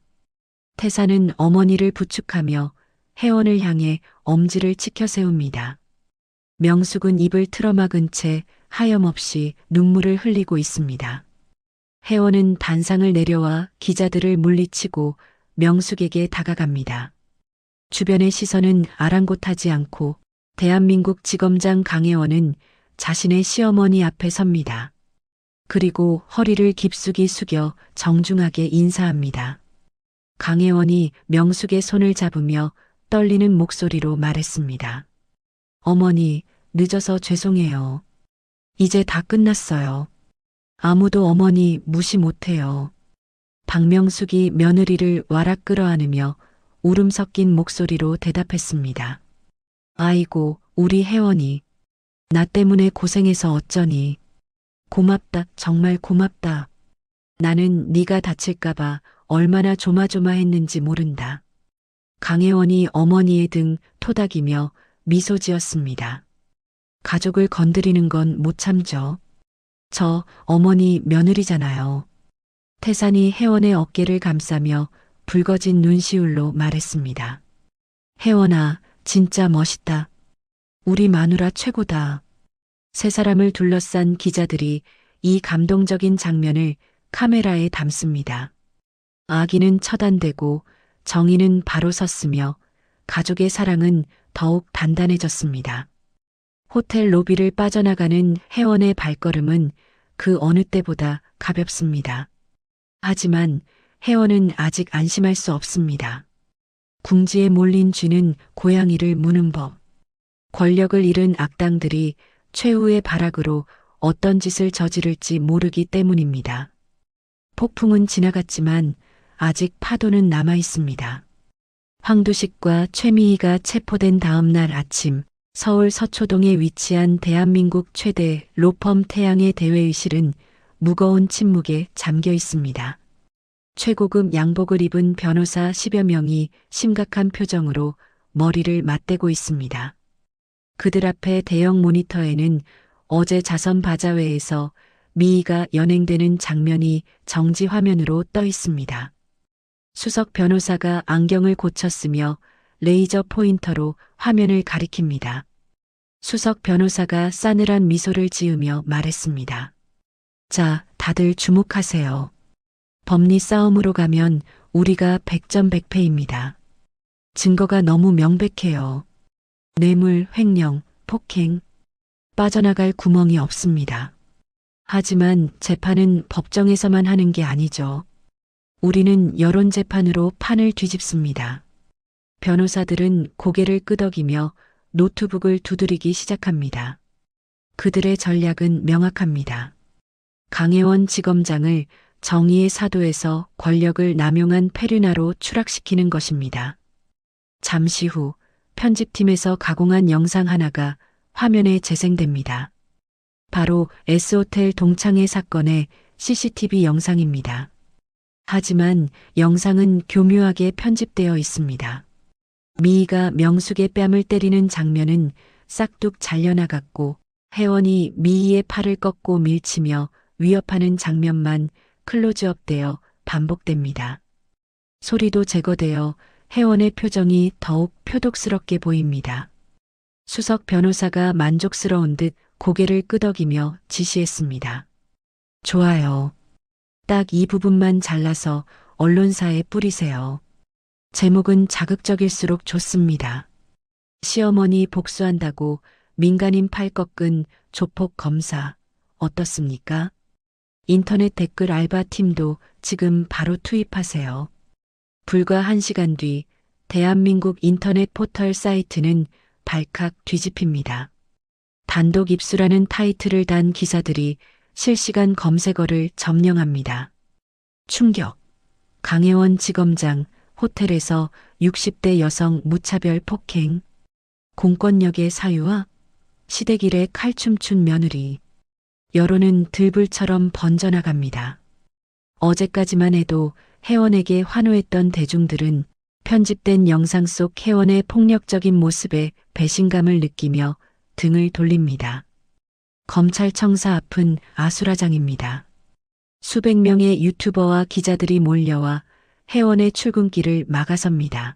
태산은 어머니를 부축하며 혜원을 향해 엄지를 치켜 세웁니다. 명숙은 입을 틀어막은 채 하염없이 눈물을 흘리고 있습니다. 혜원은 단상을 내려와 기자들을 물리치고 명숙에게 다가갑니다. 주변의 시선은 아랑곳하지 않고 대한민국 지검장 강혜원은 자신의 시어머니 앞에 섭니다. 그리고 허리를 깊숙이 숙여 정중하게 인사합니다. 강혜원이 명숙의 손을 잡으며 떨리는 목소리로 말했습니다. 어머니, 늦어서 죄송해요. 이제 다 끝났어요. 아무도 어머니 무시 못해요. 박명숙이 며느리를 와락 끌어안으며 울음 섞인 목소리로 대답했습니다. 아이고, 우리 혜원이. 나 때문에 고생해서 어쩌니. 고맙다, 정말 고맙다. 나는 네가 다칠까봐 얼마나 조마조마했는지 모른다. 강혜원이 어머니의 등 토닥이며 미소 지었습니다. 가족을 건드리는 건 못 참죠. 저 어머니 며느리잖아요. 태산이 혜원의 어깨를 감싸며 붉어진 눈시울로 말했습니다. 혜원아, 진짜 멋있다. 우리 마누라 최고다. 세 사람을 둘러싼 기자들이 이 감동적인 장면을 카메라에 담습니다. 악의는 처단되고 정의는 바로 섰으며 가족의 사랑은 더욱 단단해졌습니다. 호텔 로비를 빠져나가는 혜원의 발걸음은 그 어느 때보다 가볍습니다. 하지만 혜원은 아직 안심할 수 없습니다. 궁지에 몰린 쥐는 고양이를 무는 법. 권력을 잃은 악당들이 최후의 발악으로 어떤 짓을 저지를지 모르기 때문입니다. 폭풍은 지나갔지만 아직 파도는 남아 있습니다. 황두식과 최미희가 체포된 다음 날 아침, 서울 서초동에 위치한 대한민국 최대 로펌 태양의 대회의실은 무거운 침묵에 잠겨 있습니다. 최고급 양복을 입은 변호사 10여 명이 심각한 표정으로 머리를 맞대고 있습니다. 그들 앞에 대형 모니터에는 어제 자선 바자회에서 미희가 연행되는 장면이 정지 화면으로 떠 있습니다. 수석 변호사가 안경을 고쳤으며 레이저 포인터로 화면을 가리킵니다. 수석 변호사가 싸늘한 미소를 지으며 말했습니다. 자, 다들 주목하세요. 법리 싸움으로 가면 우리가 백전백패입니다. 증거가 너무 명백해요. 뇌물, 횡령, 폭행, 빠져나갈 구멍이 없습니다. 하지만 재판은 법정에서만 하는 게 아니죠. 우리는 여론재판으로 판을 뒤집습니다. 변호사들은 고개를 끄덕이며 노트북을 두드리기 시작합니다. 그들의 전략은 명확합니다. 강혜원 지검장을 정의의 사도에서 권력을 남용한 페르나로 추락시키는 것입니다. 잠시 후 편집팀에서 가공한 영상 하나가 화면에 재생됩니다. 바로 S호텔 동창회 사건의 CCTV 영상입니다. 하지만 영상은 교묘하게 편집되어 있습니다. 미희가 명숙의 뺨을 때리는 장면은 싹둑 잘려나갔고 혜원이 미희의 팔을 꺾고 밀치며 위협하는 장면만 클로즈업되어 반복됩니다. 소리도 제거되어 혜원의 표정이 더욱 표독스럽게 보입니다. 수석 변호사가 만족스러운 듯 고개를 끄덕이며 지시했습니다. 좋아요. 딱 이 부분만 잘라서 언론사에 뿌리세요. 제목은 자극적일수록 좋습니다. 시어머니 복수한다고 민간인 팔 꺾은 조폭 검사 어떻습니까? 인터넷 댓글 알바 팀도 지금 바로 투입하세요. 불과 1시간 뒤 대한민국 인터넷 포털 사이트는 발칵 뒤집힙니다. 단독 입수라는 타이틀을 단 기사들이 실시간 검색어를 점령합니다. 충격. 강혜원 지검장 호텔에서 60대 여성 무차별 폭행. 공권력의 사유와 시댁일에 칼춤춘 며느리. 여론은 들불처럼 번져나갑니다. 어제까지만 해도 혜원에게 환호했던 대중들은 편집된 영상 속 혜원의 폭력적인 모습에 배신감을 느끼며 등을 돌립니다. 검찰청사 앞은 아수라장입니다. 수백 명의 유튜버와 기자들이 몰려와 혜원의 출근길을 막아섭니다.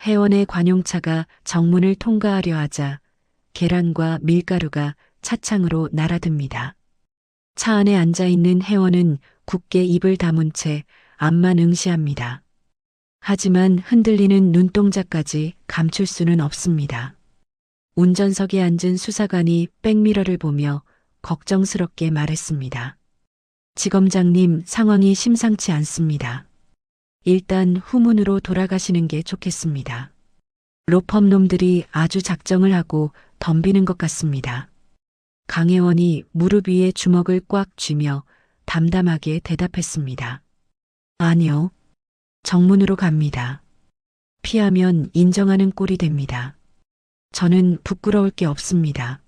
혜원의 관용차가 정문을 통과하려 하자 계란과 밀가루가 차창으로 날아듭니다. 차 안에 앉아있는 혜원은 굳게 입을 다문 채 앞만 응시합니다. 하지만 흔들리는 눈동자까지 감출 수는 없습니다. 운전석에 앉은 수사관이 백미러를 보며 걱정스럽게 말했습니다. 지검장님, 상황이 심상치 않습니다. 일단 후문으로 돌아가시는 게 좋겠습니다. 로펌 놈들이 아주 작정을 하고 덤비는 것 같습니다. 강혜원이 무릎 위에 주먹을 꽉 쥐며 담담하게 대답했습니다. 아니요. 정문으로 갑니다. 피하면 인정하는 꼴이 됩니다. 저는 부끄러울 게 없습니다.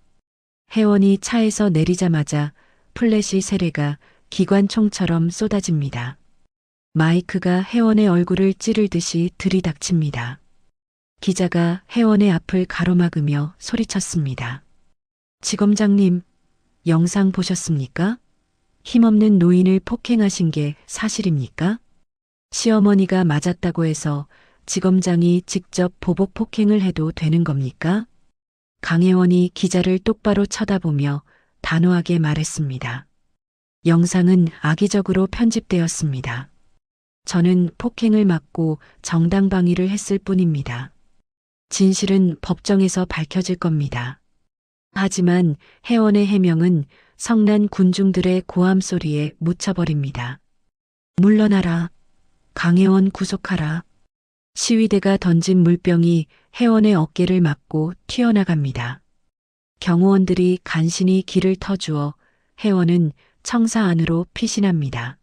혜원이 차에서 내리자마자 플래시 세례가 기관총처럼 쏟아집니다. 마이크가 혜원의 얼굴을 찌르듯이 들이닥칩니다. 기자가 혜원의 앞을 가로막으며 소리쳤습니다. 지검장님, 영상 보셨습니까? 힘없는 노인을 폭행하신 게 사실입니까? 시어머니가 맞았다고 해서 지검장이 직접 보복 폭행을 해도 되는 겁니까? 강혜원이 기자를 똑바로 쳐다보며 단호하게 말했습니다. 영상은 악의적으로 편집되었습니다. 저는 폭행을 막고 정당방위를 했을 뿐입니다. 진실은 법정에서 밝혀질 겁니다. 하지만 혜원의 해명은 성난 군중들의 고함 소리에 묻혀버립니다. 물러나라. 강혜원 구속하라. 시위대가 던진 물병이 혜원의 어깨를 맞고 튀어나갑니다. 경호원들이 간신히 길을 터주어 혜원은 청사 안으로 피신합니다.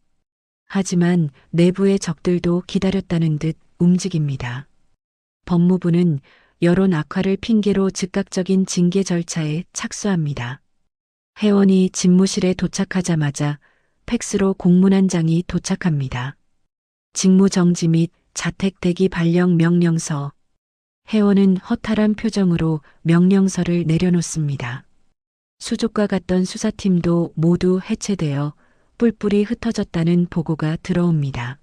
하지만 내부의 적들도 기다렸다는 듯 움직입니다. 법무부는 여론 악화를 핑계로 즉각적인 징계 절차에 착수합니다. 혜원이 집무실에 도착하자마자 팩스로 공문 한 장이 도착합니다. 직무정지 및 자택 대기 발령 명령서. 혜원은 허탈한 표정으로 명령서를 내려놓습니다. 수족과 같던 수사팀도 모두 해체되어 뿔뿔이 흩어졌다는 보고가 들어옵니다.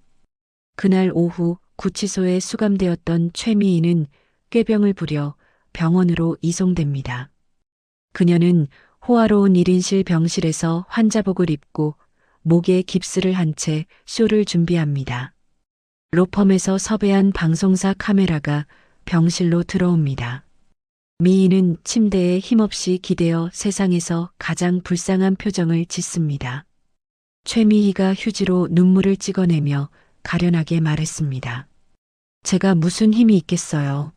그날 오후 구치소에 수감되었던 최미희는 꾀병을 부려 병원으로 이송됩니다. 그녀는 호화로운 1인실 병실에서 환자복을 입고 목에 깁스를 한 채 쇼를 준비합니다. 로펌에서 섭외한 방송사 카메라가 병실로 들어옵니다. 미희는 침대에 힘없이 기대어 세상에서 가장 불쌍한 표정을 짓습니다. 최미희가 휴지로 눈물을 찍어내며 가련하게 말했습니다. 제가 무슨 힘이 있겠어요.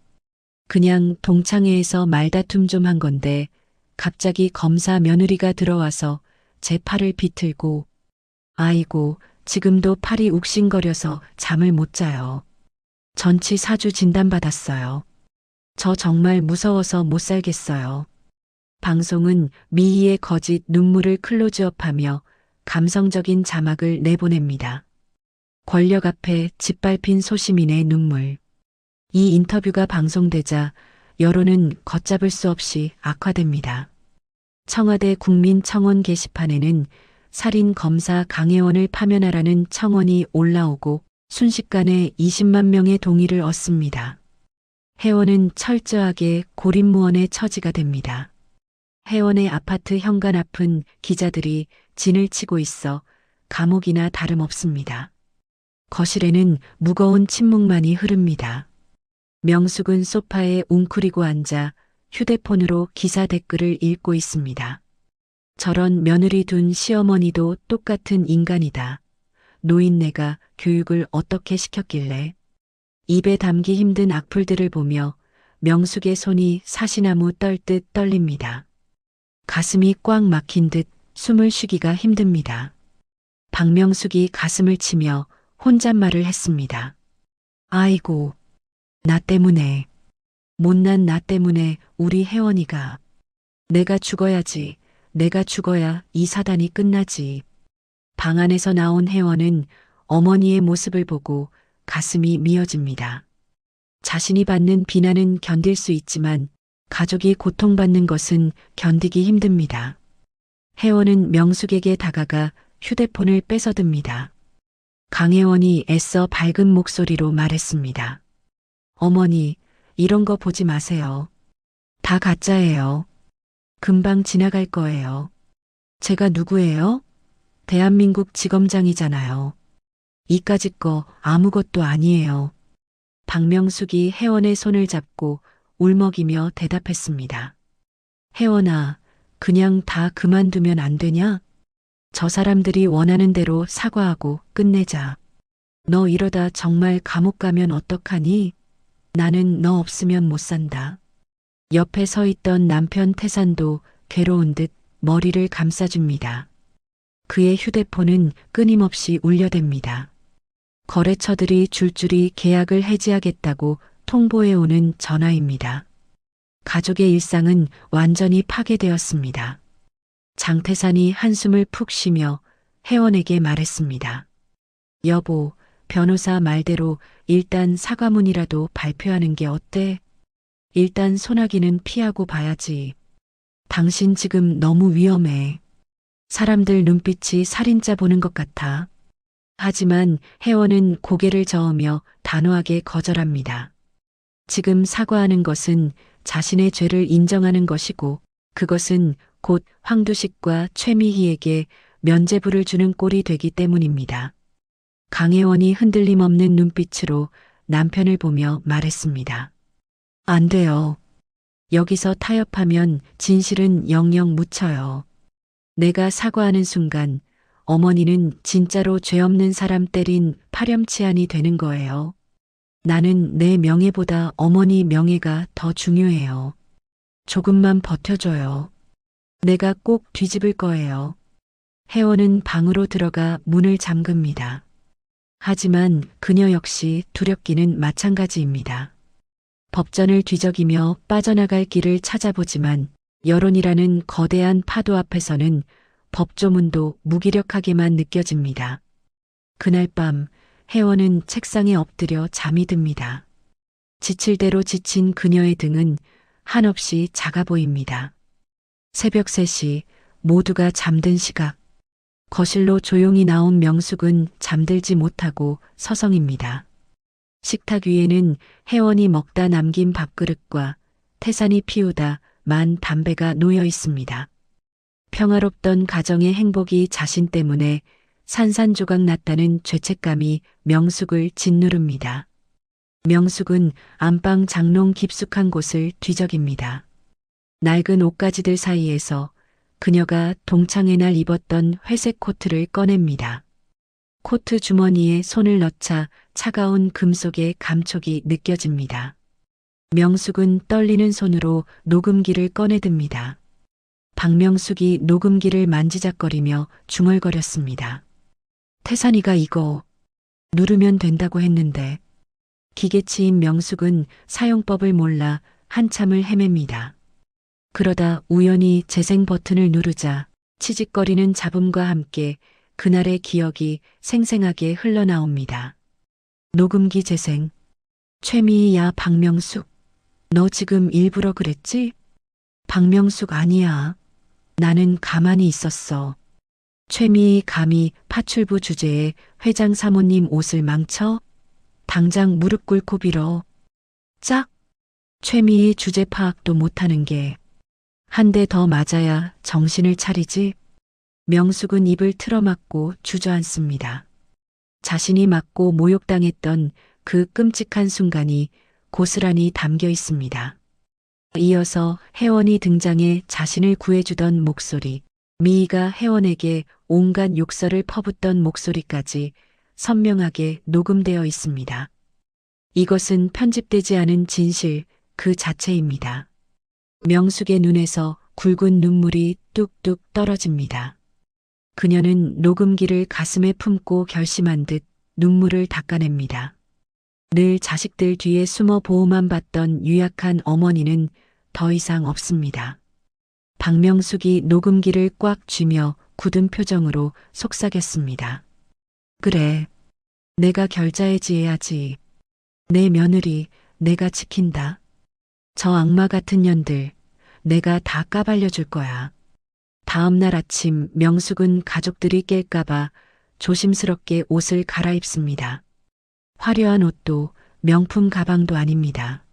그냥 동창회에서 말다툼 좀 한 건데 갑자기 검사 며느리가 들어와서 제 팔을 비틀고 아이고 지금도 팔이 욱신거려서 잠을 못 자요. 전치 4주 진단받았어요. 저 정말 무서워서 못 살겠어요. 방송은 미희의 거짓 눈물을 클로즈업하며 감성적인 자막을 내보냅니다. 권력 앞에 짓밟힌 소시민의 눈물. 이 인터뷰가 방송되자 여론은 걷잡을 수 없이 악화됩니다. 청와대 국민청원 게시판에는 살인 검사 강혜원을 파면하라는 청원이 올라오고 순식간에 20만 명의 동의를 얻습니다. 혜원은 철저하게 고립무원의 처지가 됩니다. 혜원의 아파트 현관 앞은 기자들이 진을 치고 있어 감옥이나 다름없습니다. 거실에는 무거운 침묵만이 흐릅니다. 명숙은 소파에 웅크리고 앉아 휴대폰으로 기사 댓글을 읽고 있습니다. 저런 며느리 둔 시어머니도 똑같은 인간이다. 노인네가 교육을 어떻게 시켰길래. 입에 담기 힘든 악플들을 보며 명숙의 손이 사시나무 떨듯 떨립니다. 가슴이 꽉 막힌 듯 숨을 쉬기가 힘듭니다. 박명숙이 가슴을 치며 혼잣말을 했습니다. 아이고, 나 때문에, 못난 나 때문에 우리 혜원이가. 내가 죽어야지, 내가 죽어야 이 사단이 끝나지. 방 안에서 나온 혜원은 어머니의 모습을 보고 가슴이 미어집니다. 자신이 받는 비난은 견딜 수 있지만 가족이 고통받는 것은 견디기 힘듭니다. 혜원은 명숙에게 다가가 휴대폰을 뺏어듭니다. 강혜원이 애써 밝은 목소리로 말했습니다. 어머니, 이런 거 보지 마세요. 다 가짜예요. 금방 지나갈 거예요. 제가 누구예요? 대한민국 지검장이잖아요. 이까짓 거 아무것도 아니에요. 박명숙이 혜원의 손을 잡고 울먹이며 대답했습니다. 혜원아, 그냥 다 그만두면 안 되냐? 저 사람들이 원하는 대로 사과하고 끝내자. 너 이러다 정말 감옥 가면 어떡하니? 나는 너 없으면 못 산다. 옆에 서 있던 남편 태산도 괴로운 듯 머리를 감싸줍니다. 그의 휴대폰은 끊임없이 울려댑니다. 거래처들이 줄줄이 계약을 해지하겠다고 통보해오는 전화입니다. 가족의 일상은 완전히 파괴되었습니다. 장태산이 한숨을 푹 쉬며 혜원에게 말했습니다. 여보, 변호사 말대로 일단 사과문이라도 발표하는 게 어때? 일단 소나기는 피하고 봐야지. 당신 지금 너무 위험해. 사람들 눈빛이 살인자 보는 것 같아. 하지만 혜원은 고개를 저으며 단호하게 거절합니다. 지금 사과하는 것은 자신의 죄를 인정하는 것이고 그것은 곧 황두식과 최미희에게 면죄부를 주는 꼴이 되기 때문입니다. 강혜원이 흔들림 없는 눈빛으로 남편을 보며 말했습니다. 안 돼요. 여기서 타협하면 진실은 영영 묻혀요. 내가 사과하는 순간 어머니는 진짜로 죄 없는 사람 때린 파렴치한이 되는 거예요. 나는 내 명예보다 어머니 명예가 더 중요해요. 조금만 버텨줘요. 내가 꼭 뒤집을 거예요. 혜원은 방으로 들어가 문을 잠급니다. 하지만 그녀 역시 두렵기는 마찬가지입니다. 법전을 뒤적이며 빠져나갈 길을 찾아보지만 여론이라는 거대한 파도 앞에서는 법조문도 무기력하게만 느껴집니다. 그날 밤 혜원은 책상에 엎드려 잠이 듭니다. 지칠 대로 지친 그녀의 등은 한없이 작아 보입니다. 새벽 3시 모두가 잠든 시각. 거실로 조용히 나온 명숙은 잠들지 못하고 서성입니다. 식탁 위에는 혜원이 먹다 남긴 밥그릇과 태산이 피우다 만 담배가 놓여 있습니다. 평화롭던 가정의 행복이 자신 때문에 산산조각 났다는 죄책감이 명숙을 짓누릅니다. 명숙은 안방 장롱 깊숙한 곳을 뒤적입니다. 낡은 옷가지들 사이에서 그녀가 동창회 날 입었던 회색 코트를 꺼냅니다. 코트 주머니에 손을 넣자 차가운 금속의 감촉이 느껴집니다. 명숙은 떨리는 손으로 녹음기를 꺼내듭니다. 박명숙이 녹음기를 만지작거리며 중얼거렸습니다. 태산이가 이거 누르면 된다고 했는데. 기계치인 명숙은 사용법을 몰라 한참을 헤맵니다. 그러다 우연히 재생 버튼을 누르자 치직거리는 잡음과 함께 그날의 기억이 생생하게 흘러나옵니다. 녹음기 재생. 최미희 야 박명숙. 너 지금 일부러 그랬지? 박명숙 아니야. 나는 가만히 있었어. 최미희 감히 파출부 주제에 회장 사모님 옷을 망쳐? 당장 무릎 꿇고 빌어. 짝! 최미희 주제 파악도 못하는 게 한 대 더 맞아야 정신을 차리지. 명숙은 입을 틀어막고 주저앉습니다. 자신이 맞고 모욕당했던 그 끔찍한 순간이 고스란히 담겨 있습니다. 이어서 혜원이 등장해 자신을 구해주던 목소리, 미희가 혜원에게 온갖 욕설을 퍼붓던 목소리까지 선명하게 녹음되어 있습니다. 이것은 편집되지 않은 진실 그 자체입니다. 명숙의 눈에서 굵은 눈물이 뚝뚝 떨어집니다. 그녀는 녹음기를 가슴에 품고 결심한 듯 눈물을 닦아냅니다. 늘 자식들 뒤에 숨어 보호만 받던 유약한 어머니는 더 이상 없습니다. 박명숙이 녹음기를 꽉 쥐며 굳은 표정으로 속삭였습니다. 그래, 내가 결자해지해야지. 내 며느리 내가 지킨다. 저 악마 같은 년들 내가 다 까발려줄 거야. 다음 날 아침 명숙은 가족들이 깰까봐 조심스럽게 옷을 갈아입습니다. 화려한 옷도 명품 가방도 아닙니다.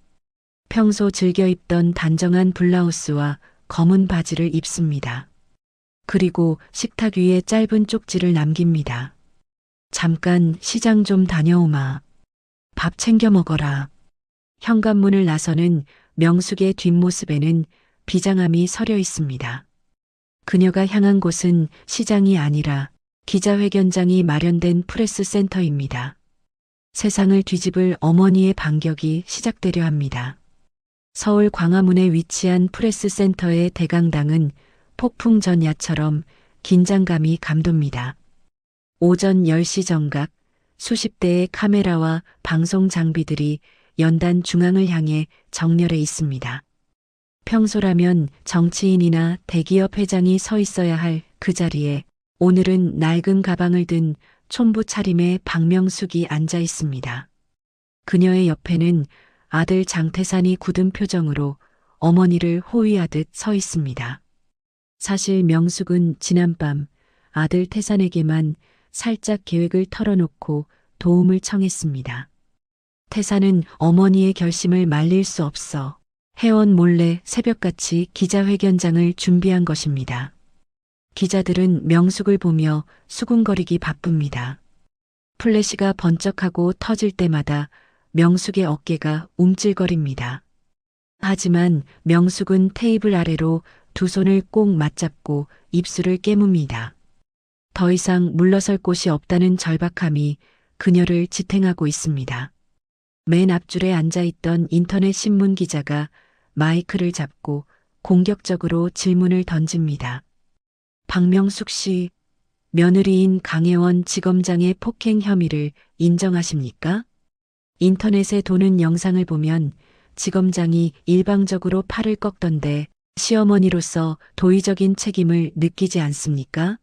평소 즐겨 입던 단정한 블라우스와 검은 바지를 입습니다. 그리고 식탁 위에 짧은 쪽지를 남깁니다. 잠깐 시장 좀 다녀오마. 밥 챙겨 먹어라. 현관문을 나서는 명숙의 뒷모습에는 비장함이 서려 있습니다. 그녀가 향한 곳은 시장이 아니라 기자회견장이 마련된 프레스 센터입니다. 세상을 뒤집을 어머니의 반격이 시작되려 합니다. 서울 광화문에 위치한 프레스 센터의 대강당은 폭풍 전야처럼 긴장감이 감돕니다. 오전 10시 정각 수십 대의 카메라와 방송 장비들이 연단 중앙을 향해 정렬해 있습니다. 평소라면 정치인이나 대기업 회장이 서 있어야 할 그 자리에 오늘은 낡은 가방을 든 촌부 차림의 박명숙이 앉아 있습니다. 그녀의 옆에는 아들 장태산이 굳은 표정으로 어머니를 호위하듯 서 있습니다. 사실 명숙은 지난밤 아들 태산에게만 살짝 계획을 털어놓고 도움을 청했습니다. 태산은 어머니의 결심을 말릴 수 없어 혜원 몰래 새벽같이 기자회견장을 준비한 것입니다. 기자들은 명숙을 보며 수군거리기 바쁩니다. 플래시가 번쩍하고 터질 때마다 명숙의 어깨가 움찔거립니다. 하지만 명숙은 테이블 아래로 두 손을 꼭 맞잡고 입술을 깨뭅니다. 더 이상 물러설 곳이 없다는 절박함이 그녀를 지탱하고 있습니다. 맨 앞줄에 앉아있던 인터넷 신문 기자가 마이크를 잡고 공격적으로 질문을 던집니다. 박명숙 씨, 며느리인 강혜원 지검장의 폭행 혐의를 인정하십니까? 인터넷에 도는 영상을 보면 지검장이 일방적으로 팔을 꺾던데 시어머니로서 도의적인 책임을 느끼지 않습니까?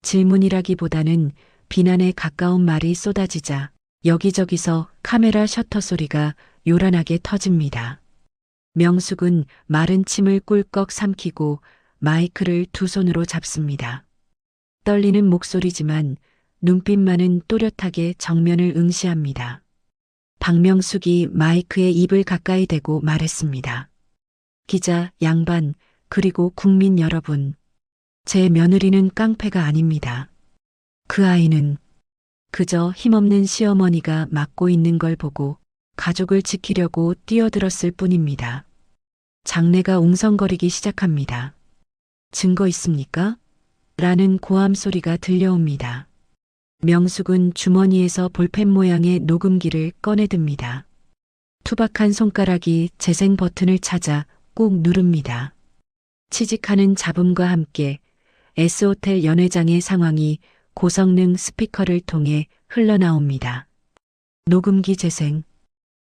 질문이라기보다는 비난에 가까운 말이 쏟아지자 여기저기서 카메라 셔터 소리가 요란하게 터집니다. 명숙은 마른 침을 꿀꺽 삼키고 마이크를 두 손으로 잡습니다. 떨리는 목소리지만 눈빛만은 또렷하게 정면을 응시합니다. 박명숙이 마이크에 입을 가까이 대고 말했습니다. 기자, 양반, 그리고 국민 여러분. 제 며느리는 깡패가 아닙니다. 그 아이는 그저 힘없는 시어머니가 맡고 있는 걸 보고 가족을 지키려고 뛰어들었을 뿐입니다. 장내가 웅성거리기 시작합니다. 증거 있습니까? 라는 고함 소리가 들려옵니다. 명숙은 주머니에서 볼펜 모양의 녹음기를 꺼내듭니다. 투박한 손가락이 재생 버튼을 찾아 꾹 누릅니다. 취직하는 잡음과 함께 S호텔 연회장의 상황이 고성능 스피커를 통해 흘러나옵니다. 녹음기 재생.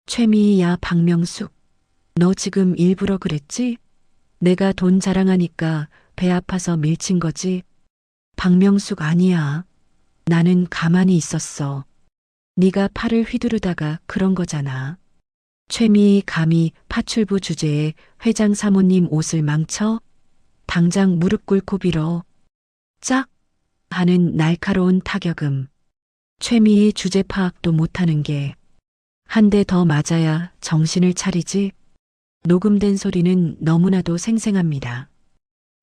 최미희야 박명숙. 너 지금 일부러 그랬지? 내가 돈 자랑하니까 배 아파서 밀친 거지? 박명숙 아니야. 나는 가만히 있었어. 네가 팔을 휘두르다가 그런 거잖아. 최미희 감히 파출부 주제에 회장 사모님 옷을 망쳐? 당장 무릎 꿇고 빌어. 짝! 하는 날카로운 타격음. 최미희 주제 파악도 못하는 게 한 대 더 맞아야 정신을 차리지. 녹음된 소리는 너무나도 생생합니다.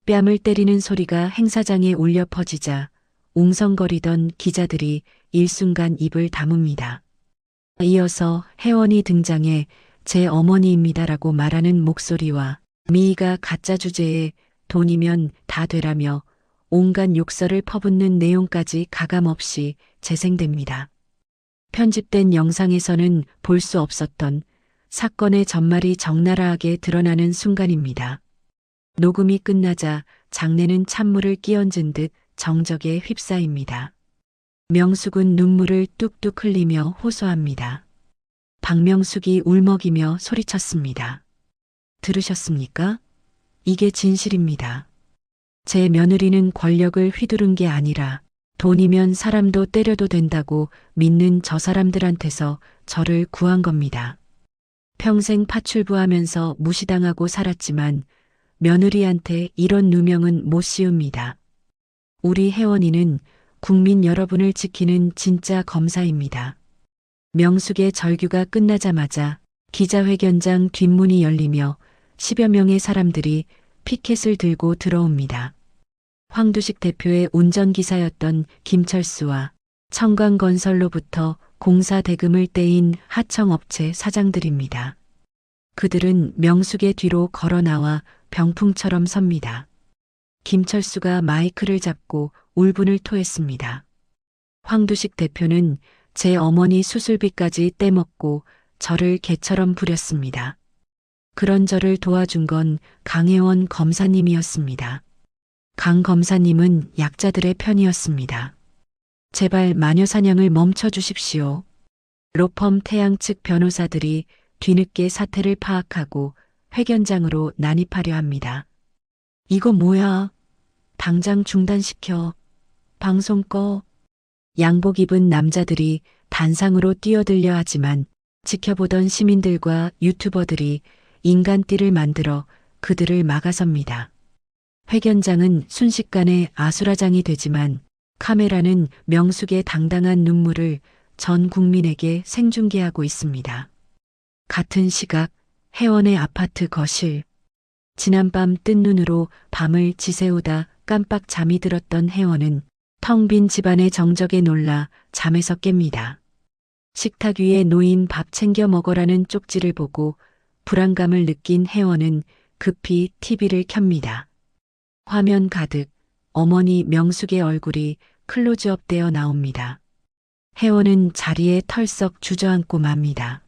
뺨을 때리는 소리가 행사장에 울려 퍼지자 웅성거리던 기자들이 일순간 입을 다뭅니다. 이어서 혜원이 등장해 제 어머니입니다라고 말하는 목소리와 미희가 가짜 주제에 돈이면 다 되라며 온갖 욕설을 퍼붓는 내용까지 가감없이 재생됩니다. 편집된 영상에서는 볼 수 없었던 사건의 전말이 적나라하게 드러나는 순간입니다. 녹음이 끝나자 장내는 찬물을 끼얹은 듯 정적에 휩싸입니다. 명숙은 눈물을 뚝뚝 흘리며 호소합니다. 박명숙이 울먹이며 소리쳤습니다. 들으셨습니까? 이게 진실입니다. 제 며느리는 권력을 휘두른 게 아니라 돈이면 사람도 때려도 된다고 믿는 저 사람들한테서 저를 구한 겁니다. 평생 파출부하면서 무시당하고 살았지만 며느리한테 이런 누명은 못 씌웁니다. 우리 혜원이는 국민 여러분을 지키는 진짜 검사입니다. 명숙의 절규가 끝나자마자 기자회견장 뒷문이 열리며 10여 명의 사람들이 피켓을 들고 들어옵니다. 황두식 대표의 운전기사였던 김철수와 청광건설로부터 공사 대금을 떼인 하청업체 사장들입니다. 그들은 명숙의 뒤로 걸어 나와 병풍처럼 섭니다. 김철수가 마이크를 잡고 울분을 토했습니다. 황두식 대표는 제 어머니 수술비까지 떼먹고 저를 개처럼 부렸습니다. 그런 저를 도와준 건 강혜원 검사님이었습니다. 강 검사님은 약자들의 편이었습니다. 제발 마녀사냥을 멈춰 주십시오. 로펌 태양 측 변호사들이 뒤늦게 사태를 파악하고 회견장으로 난입하려 합니다. 이거 뭐야? 당장 중단시켜. 방송 꺼. 양복 입은 남자들이 단상으로 뛰어들려 하지만 지켜보던 시민들과 유튜버들이 인간띠를 만들어 그들을 막아섭니다. 회견장은 순식간에 아수라장이 되지만 카메라는 명숙의 당당한 눈물을 전 국민에게 생중계하고 있습니다. 같은 시각 혜원의 아파트 거실. 지난밤 뜬 눈으로 밤을 지새우다 깜빡 잠이 들었던 혜원은 텅 빈 집안의 정적에 놀라 잠에서 깹니다. 식탁 위에 놓인 밥 챙겨 먹어라는 쪽지를 보고 불안감을 느낀 혜원은 급히 TV를 켭니다. 화면 가득 어머니 명숙의 얼굴이 클로즈업 되어 나옵니다. 혜원은 자리에 털썩 주저앉고 맙니다.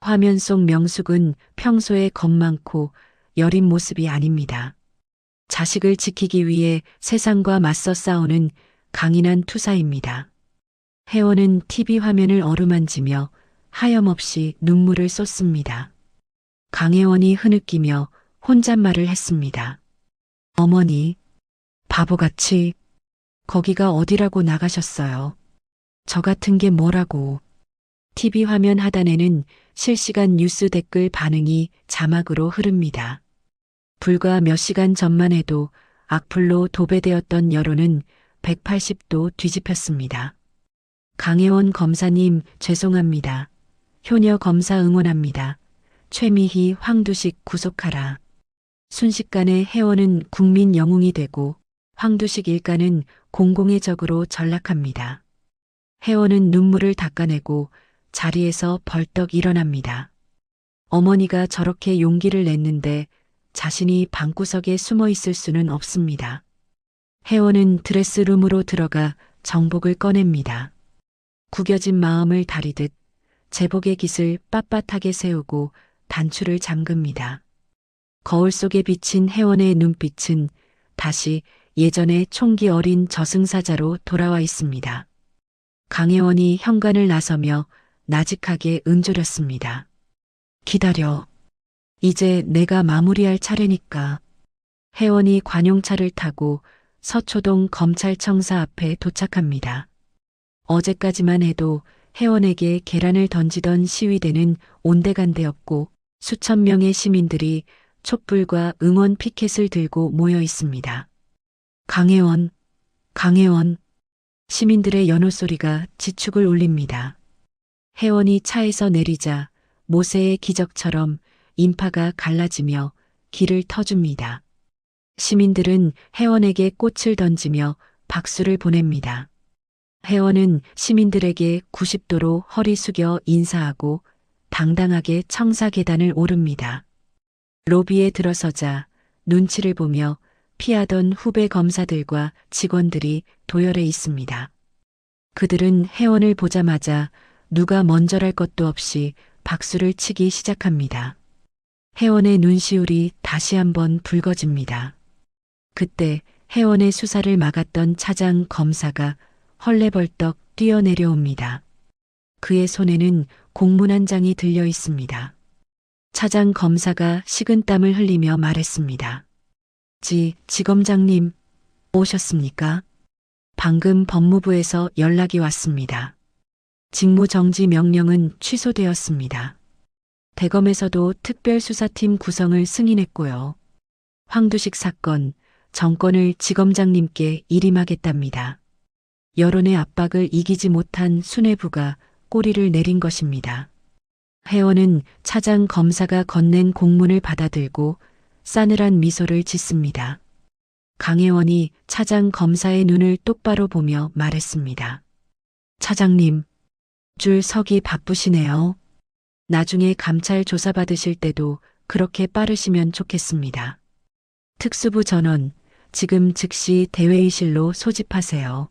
화면 속 명숙은 평소에 겁 많고 여린 모습이 아닙니다. 자식을 지키기 위해 세상과 맞서 싸우는 강인한 투사입니다. 혜원은 TV 화면을 어루만지며 하염없이 눈물을 쏟습니다. 강혜원이 흐느끼며 혼잣말을 했습니다. 어머니, 바보같이 거기가 어디라고 나가셨어요. 저 같은 게 뭐라고. TV 화면 하단에는 실시간 뉴스 댓글 반응이 자막으로 흐릅니다. 불과 몇 시간 전만 해도 악플로 도배되었던 여론은 180도 뒤집혔습니다. 강혜원 검사님 죄송합니다. 효녀 검사 응원합니다. 최미희 황두식 구속하라. 순식간에 혜원은 국민 영웅이 되고 황두식 일가는 공공의 적으로 전락합니다. 혜원은 눈물을 닦아내고 자리에서 벌떡 일어납니다. 어머니가 저렇게 용기를 냈는데 자신이 방구석에 숨어 있을 수는 없습니다. 혜원은 드레스룸으로 들어가 정복을 꺼냅니다. 구겨진 마음을 다리듯 제복의 깃을 빳빳하게 세우고 단추를 잠급니다. 거울 속에 비친 혜원의 눈빛은 다시 예전의 총기 어린 저승사자로 돌아와 있습니다. 강혜원이 현관을 나서며 나직하게 은조렸습니다. 기다려. 이제 내가 마무리할 차례니까. 혜원이 관용차를 타고 서초동 검찰청사 앞에 도착합니다. 어제까지만 해도 혜원에게 계란을 던지던 시위대는 온데간데없고 수천 명의 시민들이 촛불과 응원 피켓을 들고 모여 있습니다. 강혜원, 강혜원. 시민들의 연호 소리가 지축을 울립니다. 혜원이 차에서 내리자 모세의 기적처럼 인파가 갈라지며 길을 터줍니다. 시민들은 혜원에게 꽃을 던지며 박수를 보냅니다. 혜원은 시민들에게 90도로 허리 숙여 인사하고 당당하게 청사 계단을 오릅니다. 로비에 들어서자 눈치를 보며 피하던 후배 검사들과 직원들이 도열해 있습니다. 그들은 혜원을 보자마자 누가 먼저랄 것도 없이 박수를 치기 시작합니다. 혜원의 눈시울이 다시 한번 붉어집니다. 그때 혜원의 수사를 막았던 차장 검사가 헐레벌떡 뛰어내려옵니다. 그의 손에는 공문 한 장이 들려 있습니다. 차장 검사가 식은땀을 흘리며 말했습니다. 지검장님, 오셨습니까? 방금 법무부에서 연락이 왔습니다. 직무정지 명령은 취소되었습니다. 대검에서도 특별수사팀 구성을 승인했고요. 황두식 사건, 정권을 지검장님께 일임하겠답니다. 여론의 압박을 이기지 못한 수뇌부가 꼬리를 내린 것입니다. 혜원은 차장 검사가 건넨 공문을 받아들고 싸늘한 미소를 짓습니다. 강혜원이 차장 검사의 눈을 똑바로 보며 말했습니다. 차장님, 줄 서기 바쁘시네요. 나중에 감찰 조사받으실 때도 그렇게 빠르시면 좋겠습니다. 특수부 전원, 지금 즉시 대회의실로 소집하세요.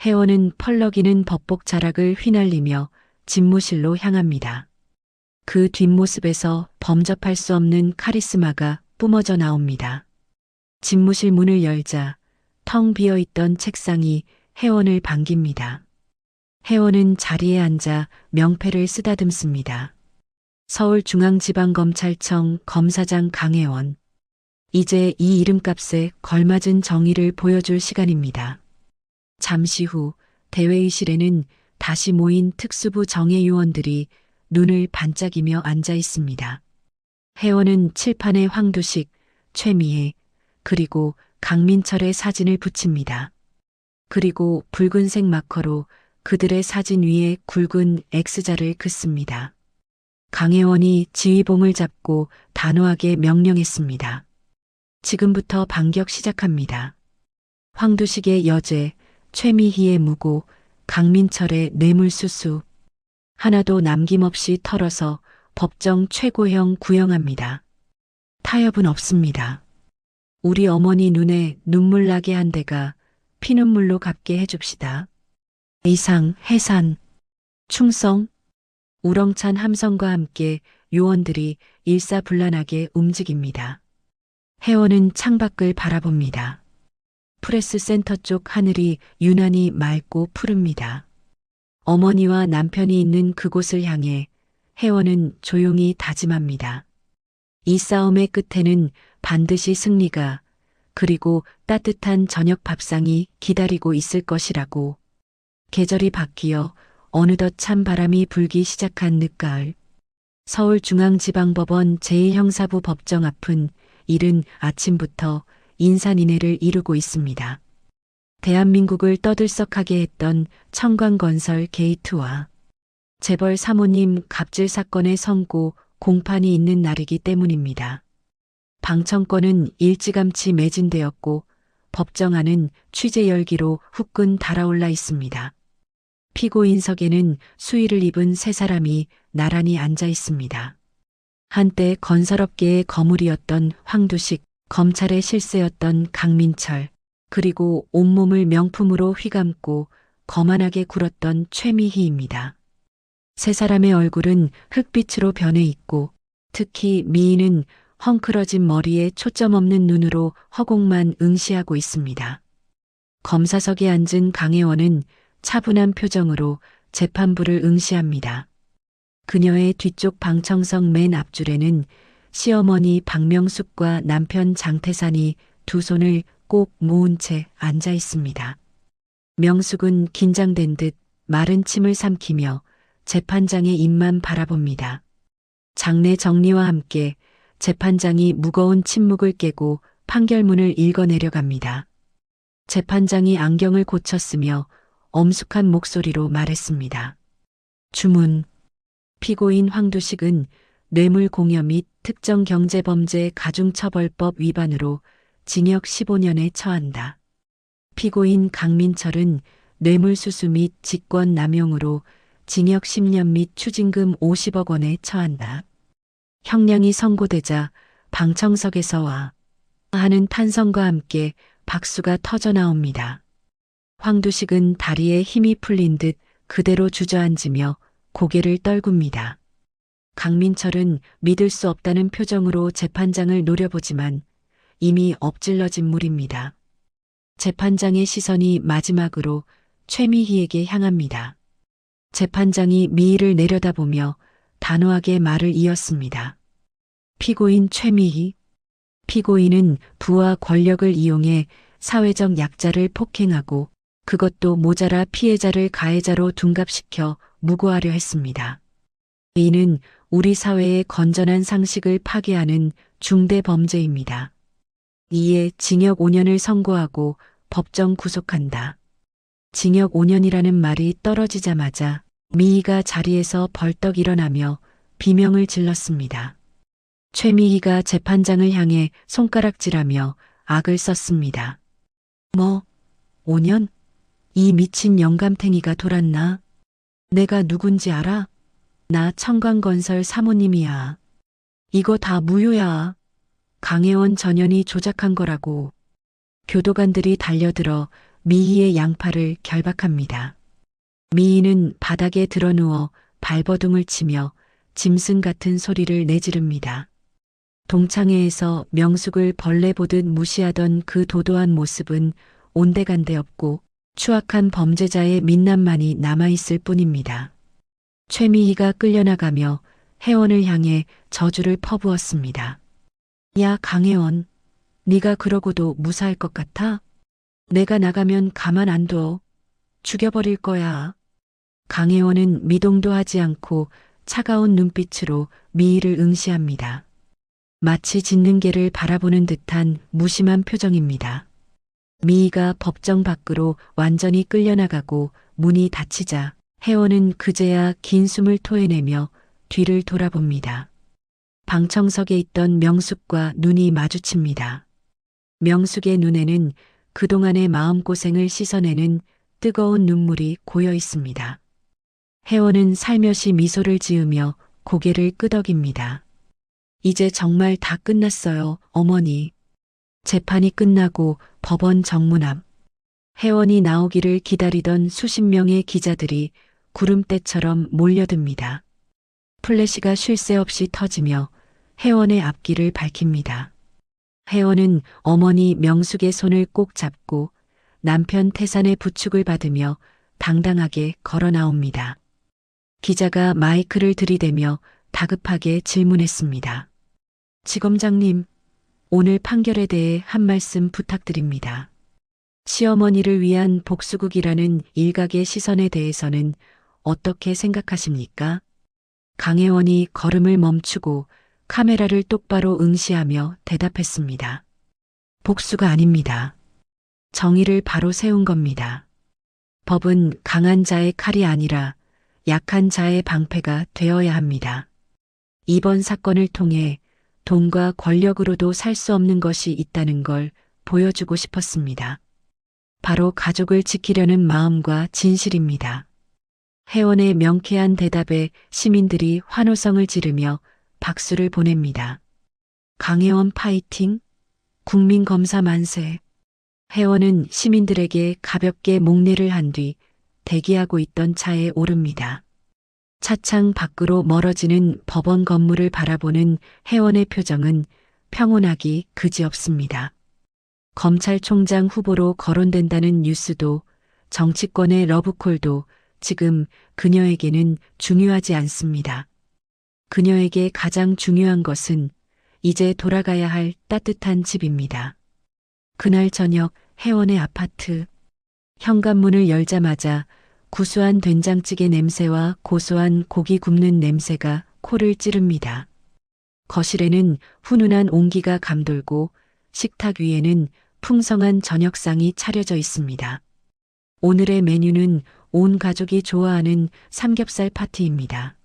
혜원은 펄럭이는 법복 자락을 휘날리며 집무실로 향합니다. 그 뒷모습에서 범접할 수 없는 카리스마가 뿜어져 나옵니다. 집무실 문을 열자 텅 비어있던 책상이 혜원을 반깁니다. 혜원은 자리에 앉아 명패를 쓰다듬습니다. 서울중앙지방검찰청 검사장 강혜원. 이제 이 이름값에 걸맞은 정의를 보여줄 시간입니다. 잠시 후 대회의실에는 다시 모인 특수부 정예요원들이 눈을 반짝이며 앉아 있습니다. 혜원은 칠판에 황두식, 최미애, 그리고 강민철의 사진을 붙입니다. 그리고 붉은색 마커로 그들의 사진 위에 굵은 X자를 긋습니다. 강혜원이 지휘봉을 잡고 단호하게 명령했습니다. 지금부터 반격 시작합니다. 황두식의 여제, 최미희의 무고, 강민철의 뇌물수수. 하나도 남김없이 털어서 법정 최고형 구형합니다. 타협은 없습니다. 우리 어머니 눈에 눈물 나게 한 데가 피눈물로 갚게 해줍시다. 이상, 해산, 충성, 우렁찬 함성과 함께 요원들이 일사불란하게 움직입니다. 혜원은 창밖을 바라봅니다. 프레스 센터 쪽 하늘이 유난히 맑고 푸릅니다. 어머니와 남편이 있는 그곳을 향해 혜원은 조용히 다짐합니다. 이 싸움의 끝에는 반드시 승리가, 그리고 따뜻한 저녁 밥상이 기다리고 있을 것이라고. 계절이 바뀌어 어느덧 찬바람이 불기 시작한 늦가을. 서울중앙지방법원 제1형사부 법정 앞은 이른 아침부터 인산인해를 이루고 있습니다. 대한민국을 떠들썩하게 했던 청광건설 게이트와 재벌 사모님 갑질 사건의 선고 공판이 있는 날이기 때문입니다. 방청권은 일찌감치 매진되었고 법정 안은 취재 열기로 후끈 달아올라 있습니다. 피고인석에는 수의를 입은 세 사람이 나란히 앉아 있습니다. 한때 건설업계의 거물이었던 황두식, 검찰의 실세였던 강민철, 그리고 온몸을 명품으로 휘감고 거만하게 굴었던 최미희입니다. 세 사람의 얼굴은 흑빛으로 변해 있고 특히 미희는 헝클어진 머리에 초점 없는 눈으로 허공만 응시하고 있습니다. 검사석에 앉은 강혜원은 차분한 표정으로 재판부를 응시합니다. 그녀의 뒤쪽 방청석 맨 앞줄에는 시어머니 박명숙과 남편 장태산이 두 손을 꼭 모은 채 앉아 있습니다. 명숙은 긴장된 듯 마른 침을 삼키며 재판장의 입만 바라봅니다. 장례 정리와 함께 재판장이 무거운 침묵을 깨고 판결문을 읽어내려갑니다. 재판장이 안경을 고쳤으며 엄숙한 목소리로 말했습니다. 주문. 피고인 황두식은 뇌물공여 및 특정경제범죄 가중처벌법 위반으로 징역 15년에 처한다. 피고인 강민철은 뇌물수수 및 직권남용으로 징역 10년 및 추징금 50억 원에 처한다. 형량이 선고되자 방청석에서 와 하는 탄성과 함께 박수가 터져 나옵니다. 황두식은 다리에 힘이 풀린 듯 그대로 주저앉으며 고개를 떨굽니다. 강민철은 믿을 수 없다는 표정으로 재판장을 노려보지만 이미 엎질러진 물입니다. 재판장의 시선이 마지막으로 최미희에게 향합니다. 재판장이 미희를 내려다보며 단호하게 말을 이었습니다. 피고인 최미희. 피고인은 부와 권력을 이용해 사회적 약자를 폭행하고 그것도 모자라 피해자를 가해자로 둔갑시켜 무고하려 했습니다. 이는 우리 사회의 건전한 상식을 파괴하는 중대 범죄입니다. 이에 징역 5년을 선고하고 법정 구속한다. 징역 5년이라는 말이 떨어지자마자 미희가 자리에서 벌떡 일어나며 비명을 질렀습니다. 최미희가 재판장을 향해 손가락질하며 악을 썼습니다. 뭐, 5년? 이 미친 영감탱이가 돌았나? 내가 누군지 알아? 나 청광건설 사모님이야. 이거 다 무효야. 강혜원 전현이 조작한 거라고. 교도관들이 달려들어 미희의 양팔을 결박합니다. 미희는 바닥에 드러누워 발버둥을 치며 짐승 같은 소리를 내지릅니다. 동창회에서 명숙을 벌레 보듯 무시하던 그 도도한 모습은 온데간데 없고 추악한 범죄자의 민낯만이 남아있을 뿐입니다. 최미희가 끌려나가며 혜원을 향해 저주를 퍼부었습니다. 야 강혜원, 네가 그러고도 무사할 것 같아? 내가 나가면 가만 안 둬. 죽여버릴 거야. 강혜원은 미동도 하지 않고 차가운 눈빛으로 미희를 응시합니다. 마치 짖는 개를 바라보는 듯한 무심한 표정입니다. 미희가 법정 밖으로 완전히 끌려나가고 문이 닫히자 혜원은 그제야 긴 숨을 토해내며 뒤를 돌아봅니다. 방청석에 있던 명숙과 눈이 마주칩니다. 명숙의 눈에는 그동안의 마음고생을 씻어내는 뜨거운 눈물이 고여 있습니다. 혜원은 살며시 미소를 지으며 고개를 끄덕입니다. 이제 정말 다 끝났어요, 어머니. 재판이 끝나고 법원 정문 앞. 혜원이 나오기를 기다리던 수십 명의 기자들이 구름대처럼 몰려듭니다. 플래시가 쉴 새 없이 터지며 혜원의 앞길을 밝힙니다. 혜원은 어머니 명숙의 손을 꼭 잡고 남편 태산의 부축을 받으며 당당하게 걸어 나옵니다. 기자가 마이크를 들이대며 다급하게 질문했습니다. 지검장님, 오늘 판결에 대해 한 말씀 부탁드립니다. 시어머니를 위한 복수극이라는 일각의 시선에 대해서는 어떻게 생각하십니까? 강혜원이 걸음을 멈추고 카메라를 똑바로 응시하며 대답했습니다. 복수가 아닙니다. 정의를 바로 세운 겁니다. 법은 강한 자의 칼이 아니라 약한 자의 방패가 되어야 합니다. 이번 사건을 통해 돈과 권력으로도 살 수 없는 것이 있다는 걸 보여주고 싶었습니다. 바로 가족을 지키려는 마음과 진실입니다. 혜원의 명쾌한 대답에 시민들이 환호성을 지르며 박수를 보냅니다. 강혜원 파이팅! 국민검사 만세! 혜원은 시민들에게 가볍게 목례를 한 뒤 대기하고 있던 차에 오릅니다. 차창 밖으로 멀어지는 법원 건물을 바라보는 혜원의 표정은 평온하기 그지없습니다. 검찰총장 후보로 거론된다는 뉴스도 정치권의 러브콜도 지금 그녀에게는 중요하지 않습니다. 그녀에게 가장 중요한 것은 이제 돌아가야 할 따뜻한 집입니다. 그날 저녁 혜원의 아파트. 현관문을 열자마자 구수한 된장찌개 냄새와 고소한 고기 굽는 냄새가 코를 찌릅니다. 거실에는 훈훈한 온기가 감돌고 식탁 위에는 풍성한 저녁상이 차려져 있습니다. 오늘의 메뉴는 온 가족이 좋아하는 삼겹살 파티입니다.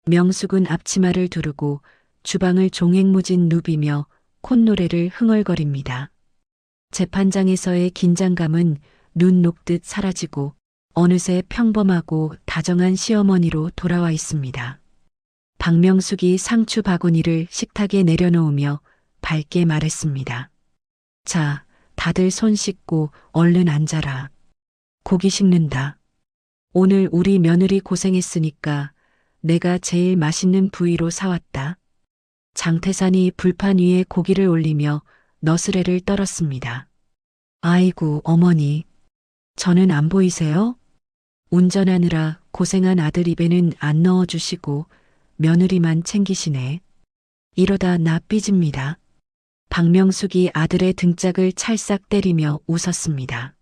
명숙은 앞치마를 두르고 주방을 종횡무진 누비며 콧노래를 흥얼거립니다. 재판장에서의 긴장감은 눈 녹듯 사라지고 어느새 평범하고 다정한 시어머니로 돌아와 있습니다. 박명숙이 상추 바구니를 식탁에 내려놓으며 밝게 말했습니다. 자, 다들 손 씻고 얼른 앉아라. 고기 식는다. 오늘 우리 며느리 고생했으니까 내가 제일 맛있는 부위로 사왔다. 장태산이 불판 위에 고기를 올리며 너스레를 떨었습니다. 아이고, 어머니. 저는 안 보이세요? 운전하느라 고생한 아들 입에는 안 넣어주시고 며느리만 챙기시네. 이러다 나 삐집니다. 박명숙이 아들의 등짝을 찰싹 때리며 웃었습니다.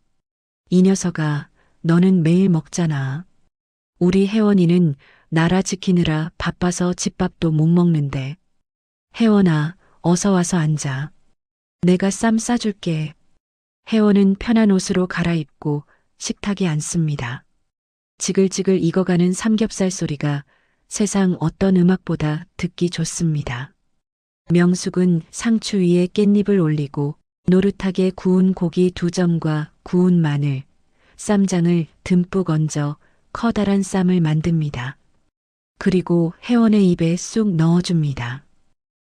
이 녀석아, 너는 매일 먹잖아. 우리 혜원이는 나라 지키느라 바빠서 집밥도 못 먹는데. 혜원아, 어서 와서 앉아. 내가 쌈 싸줄게. 혜원은 편한 옷으로 갈아입고 식탁에 앉습니다. 지글지글 익어가는 삼겹살 소리가 세상 어떤 음악보다 듣기 좋습니다. 명숙은 상추 위에 깻잎을 올리고 노릇하게 구운 고기 2점과 구운 마늘, 쌈장을 듬뿍 얹어 커다란 쌈을 만듭니다. 그리고 혜원의 입에 쑥 넣어줍니다.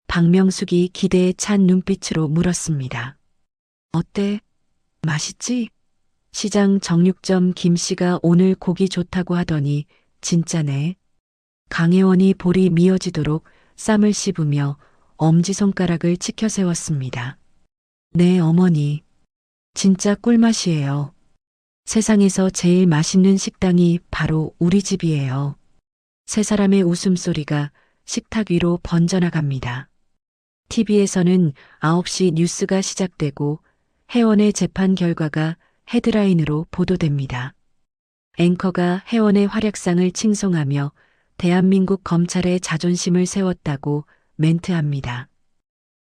박명숙이 기대에 찬 눈빛으로 물었습니다. 어때? 맛있지? 시장 정육점 김씨가 오늘 고기 좋다고 하더니 진짜네. 강혜원이 볼이 미어지도록 쌈을 씹으며 엄지손가락을 치켜 세웠습니다. 네, 어머니. 진짜 꿀맛이에요. 세상에서 제일 맛있는 식당이 바로 우리 집이에요. 세 사람의 웃음소리가 식탁 위로 번져나갑니다. TV에서는 9시 뉴스가 시작되고 혜원의 재판 결과가 헤드라인으로 보도됩니다. 앵커가 혜원의 활약상을 칭송하며 대한민국 검찰의 자존심을 세웠다고 멘트합니다.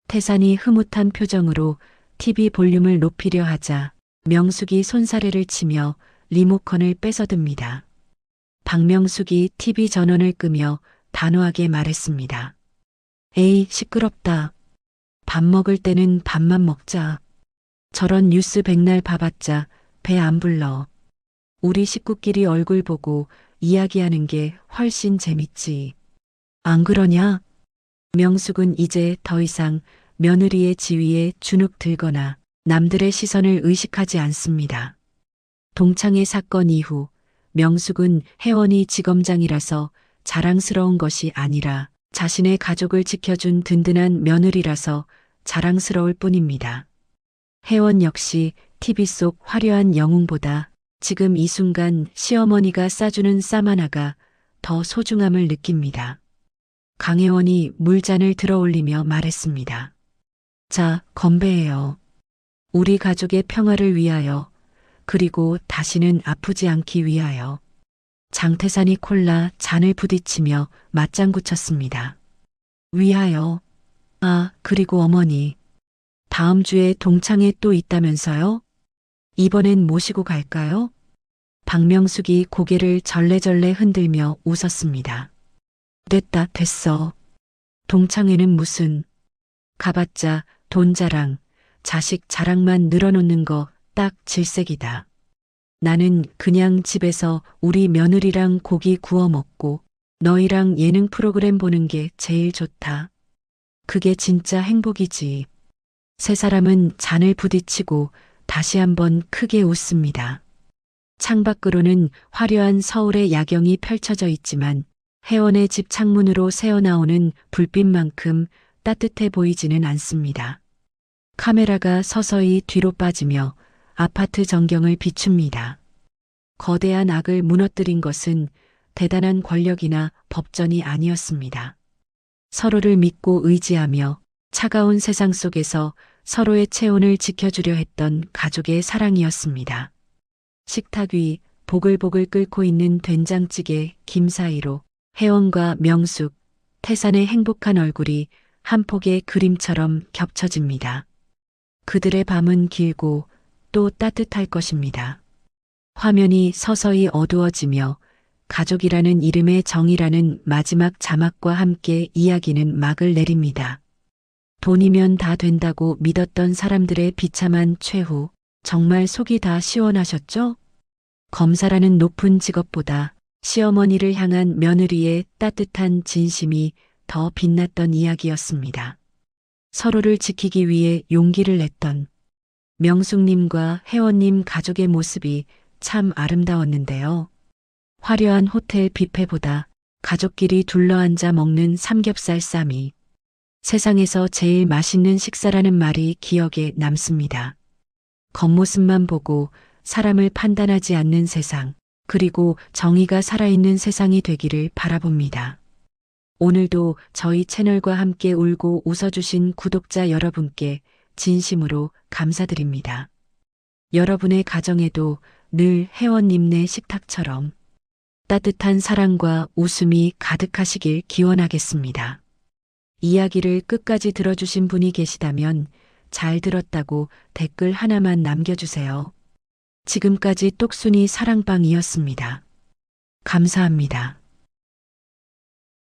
태산이 흐뭇한 표정으로 TV 볼륨을 높이려 하자 명숙이 손사래를 치며 리모컨을 뺏어듭니다. 박명숙이 TV 전원을 끄며 단호하게 말했습니다. 에이, 시끄럽다. 밥 먹을 때는 밥만 먹자. 저런 뉴스 백날 봐봤자 배 안 불러. 우리 식구끼리 얼굴 보고 이야기하는 게 훨씬 재밌지. 안 그러냐? 명숙은 이제 더 이상 며느리의 지위에 주눅 들거나 남들의 시선을 의식하지 않습니다. 동창회 사건 이후 명숙은 혜원이 지검장이라서 자랑스러운 것이 아니라 자신의 가족을 지켜준 든든한 며느리라서 자랑스러울 뿐입니다. 혜원 역시 TV 속 화려한 영웅보다 지금 이 순간 시어머니가 싸주는 쌈 하나가 더 소중함을 느낍니다. 강혜원이 물잔을 들어 올리며 말했습니다. 자, 건배해요. 우리 가족의 평화를 위하여, 그리고 다시는 아프지 않기 위하여. 장태산이 콜라 잔을 부딪히며 맞장구 쳤습니다. 위하여. 아, 그리고 어머니. 다음 주에 동창회 또 있다면서요? 이번엔 모시고 갈까요? 박명숙이 고개를 절레절레 흔들며 웃었습니다. 됐다, 됐어. 동창회는 무슨. 가봤자 돈 자랑, 자식 자랑만 늘어놓는 거 딱 질색이다. 나는 그냥 집에서 우리 며느리랑 고기 구워 먹고 너희랑 예능 프로그램 보는 게 제일 좋다. 그게 진짜 행복이지. 세 사람은 잔을 부딪히고 다시 한번 크게 웃습니다. 창밖으로는 화려한 서울의 야경이 펼쳐져 있지만 혜원의 집 창문으로 새어나오는 불빛만큼 따뜻해 보이지는 않습니다. 카메라가 서서히 뒤로 빠지며 아파트 전경을 비춥니다. 거대한 악을 무너뜨린 것은 대단한 권력이나 법전이 아니었습니다. 서로를 믿고 의지하며 차가운 세상 속에서 서로의 체온을 지켜주려 했던 가족의 사랑이었습니다. 식탁 위 보글보글 끓고 있는 된장찌개 김 사이로 혜원과 명숙, 태산의 행복한 얼굴이 한 폭의 그림처럼 겹쳐집니다. 그들의 밤은 길고 또 따뜻할 것입니다. 화면이 서서히 어두워지며 가족이라는 이름의 정이라는 마지막 자막과 함께 이야기는 막을 내립니다. 돈이면 다 된다고 믿었던 사람들의 비참한 최후, 정말 속이 다 시원하셨죠? 검사라는 높은 직업보다 시어머니를 향한 며느리의 따뜻한 진심이 더 빛났던 이야기였습니다. 서로를 지키기 위해 용기를 냈던 명숙님과 혜원님 가족의 모습이 참 아름다웠는데요. 화려한 호텔 뷔페보다 가족끼리 둘러앉아 먹는 삼겹살 쌈이 세상에서 제일 맛있는 식사라는 말이 기억에 남습니다. 겉모습만 보고 사람을 판단하지 않는 세상, 그리고 정의가 살아있는 세상이 되기를 바라봅니다. 오늘도 저희 채널과 함께 울고 웃어주신 구독자 여러분께 진심으로 감사드립니다. 여러분의 가정에도 늘 혜원님네 식탁처럼 따뜻한 사랑과 웃음이 가득하시길 기원하겠습니다. 이야기를 끝까지 들어주신 분이 계시다면 잘 들었다고 댓글 하나만 남겨주세요. 지금까지 똑순이 사랑방이었습니다. 감사합니다.